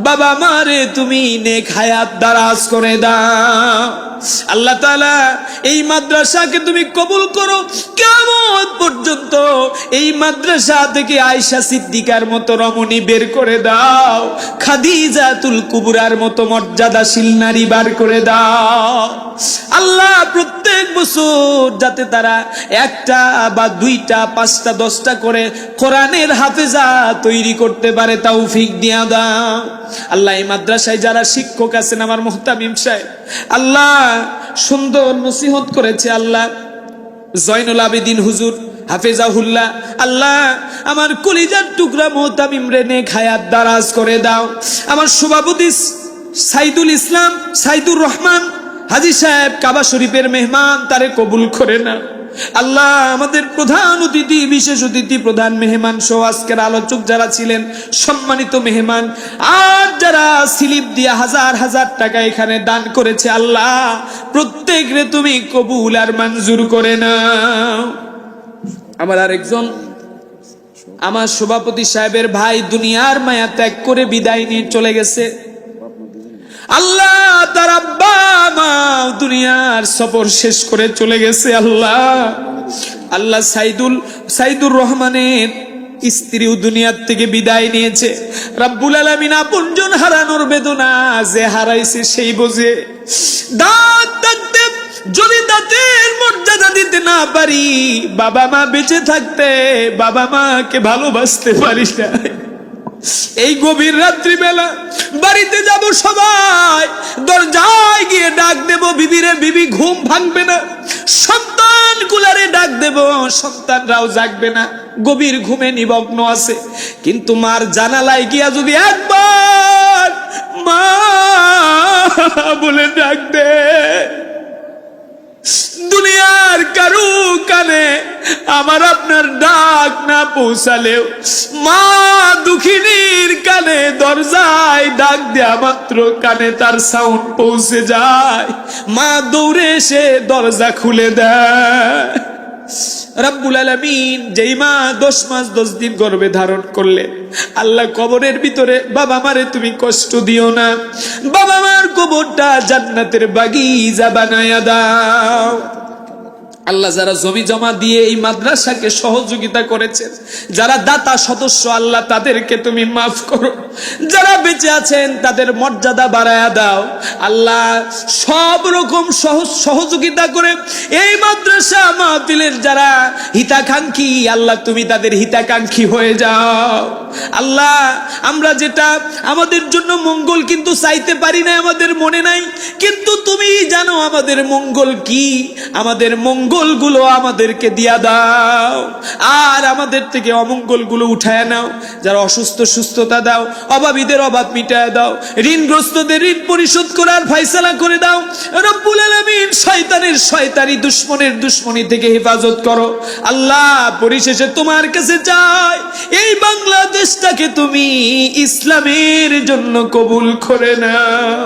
বাবা মারে তুমি নেক হায়াত দারাজ করে দাও আল্লাহ তাআলা। এই মাদ্রাসাকে তুমি কবুল করো, কিয়ামত পর্যন্ত এই মাদ্রাসা থেকে আয়েশা সিদ্দিকার মতো রমণী বের করে দাও, খাদিজাতুল কুবরার মতো মর্যাদাশীল নারী বার করে দাও আল্লাহ। প্রত্যেক বছর যাতে তারা একটা বা দুইটা, পাঁচটা, 10টা করে কোরআনের হাফেজা তৈরি করতে পারে, তৌফিক দিয়া দাও আল্লাহ। এই মাদ্রাসায় যারা শিক্ষক আছেন, আমার মুহতামিম সাহেব আল্লাহ সুন্দর নসিহত করেছে আল্লাহ, জয়নুল আবেদিন হুজুর হাফেজাহুল্লাহ আল্লাহ, আমার কলিজার টুকরা মুহতামিম রে নেক হায়াত দারাজ করে দাও। আমার সভাপতি সাইদুল ইসলাম, সাইদুর রহমান হাজী সাহেব কাবা শরীফের মেহমান, তারে কবুল করে না আল্লাহ। আমাদের প্রধান অতিথি, বিশেষ অতিথি, প্রধান মেহমান সহ আজকের আলোচক যারা ছিলেন, সম্মানিত মেহমান, আর যারা স্লিপ দিয়া হাজার হাজার টাকা এখানে দান করেছে আল্লাহ, প্রত্যেক রে তুমি কবুল আর মঞ্জুর করে নাও। আমার আরেকজন আমার সভাপতি সাহেবের ভাই দুনিয়ার মায়া ত্যাগ করে বিদায় নিয়ে চলে গেছে আল্লাহ। তার আব্বা মা দুনিয়ার সফর শেষ করে চলে গেছে আল্লাহ। আল্লাহ সাইদুর রহমানের স্ত্রীও দুনিয়ার থেকে বিদায় নিয়েছে রব্বুল আলামিন। আপনজন হারানোর বেদনা যে হারাইছে সেই বোঝে। দাঁত থাকতে যদি দাঁতের মর্যাদা দিতে না পারি, বাবা মা বেঁচে থাকতে বাবা মাকে ভালোবাসতে পারি না। এই গভীর রাত্রি বেলা বাড়িতে যাব, সবাই দরজায় গিয়ে ডাক দেব, বিবিরে, বিবি ঘুম ভাঙবে না। সন্তান গুলারে ডাক দেব, সন্তানরাও জাগবে না, গভীর ঘুমে নিমগ্ন আছে। কিন্তু মার জানালায় গিয়া যদি একবার মা বলে ডাক দে, দুনিয়ার কারু কানে আমার আপনার ডাক না পৌঁছালেও মা দুঃখিনীর কানে দরজায় ডাক দেয়া মাত্র কানে তার সাউন্ড পৌঁছে যায়, মা দৌড়ে এসে দরজা খুলে দেয়। রব্বুল আলামিন যেই মা 10 মাস 10 দিন গর্ভে ধারণ করলে, আল্লাহ কবরের ভিতরে বাবা মারে তুমি কষ্ট দিও না, বাবা মার কবরটা জান্নাতের বাগিচা বানায়া দাও। আল্লাহ যারা জমি জমা দিয়ে এই মাদ্রাসাকে সহযোগিতা করেছেন, যারা দাতা সদস্য, আল্লাহ তাদেরকে তুমি মাফ করো। যারা বেঁচে আছেন তাদের মর্যাদা বাড়ায়া দাও। আল্লাহ সব রকম সহযোগিতা করে এই মাদ্রাসা মাহফিলের যারা হিতাকাঙ্ক্ষী, আল্লাহ তুমি তাদের হিতাকাঙ্ক্ষী হয়ে যাও। আল্লাহ আমরা যেটা আমাদের জন্য মঙ্গল কিন্তু চাইতে পারি না, আমাদের মনে নাই, কিন্তু তুমি জানো আমাদের মঙ্গল কি। আমাদের মঙ্গল গুলো আমাদেরকে দিয়া দাও, আর আমাদের থেকে অমঙ্গল গুলো উঠায় নাও। যারা অসুস্থ সুস্থতা দাও, অভাবীদের অভাব মিটায় দাও, ঋণগ্রস্তদের ঋণ পরিশোধ করার ফয়সালা করে দাও। রব্বুল আলামিন শয়তানের শয়তানি, দুশ্মনের দুশ্মনী থেকে হেফাজত করো। আল্লাহ পরিশেষে তোমার কাছে চাই, এই বাংলাদেশটাকে তুমি ইসলামের জন্য কবুল করে নাও।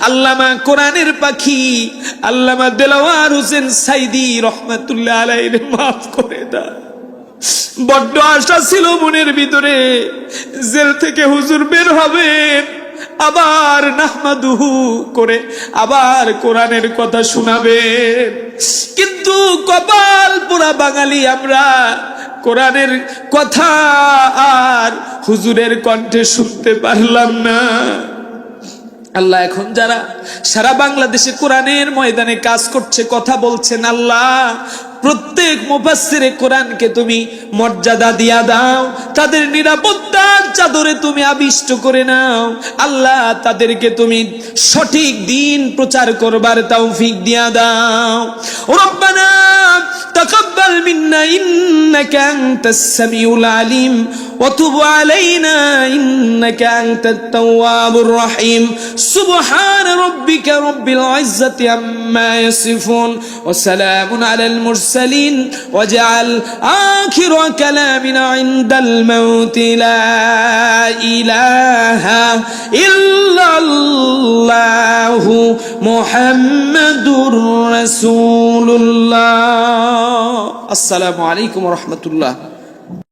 আল্লামা কোরআনের পাখি আল্লামা দেলাওয়ার হোসেন সাইদি রহমাতুল্লাহ আলাইহি মাফ করে দাও। বড্ড আশা ছিল মনের ভিতরে, জেল থেকে হুজুর বের হবেন, আবার নাহমাদুহু করে আবার কোরআনের কথা শোনাবেন, কিন্তু কপাল পোড়া বাঙালি আমরা, কোরআনের কথা আর হুজুরের কণ্ঠে শুনতে পারলাম না। আল্লাহ এখন যারা সারা বাংলাদেশে কোরআনের ময়দানে কাজ করছে, কথা বলছেন, আল্লাহ প্রত্যেক মুফাসসিরে কোরআনকে তুমি মর্যাদা দিয়া দাও, তাদের নিরাপত্তার চাদরে তুমি আবিষ্ট করে নাও। আল্লাহ তাদেরকে তুমি সঠিক দিন প্রচার করবার তৌফিক দিয়া দাও। রব্বানা তাকাব্বাল মিন্না ইন্নাকা আনতাস সামিউল আলিম ওয়া তুব আলাইনা ইন্নাকা আনতাত তাওয়াবুর রহিম। সুবহানা রাব্বিকা রাব্বিল ইজ্জাতি আম্মা ইয়াসিফুন ওয়া সালামুন আলাল মুরসালিন ওয়াজআল আখিরা কালামিনা ইনদাল মাউতি লা ইলাহা ইল্লাল্লাহু মুহাম্মাদুর রাসূলুল্লাহ। আসসালামু আলাইকুম ওয়া রাহমাতুল্লাহ।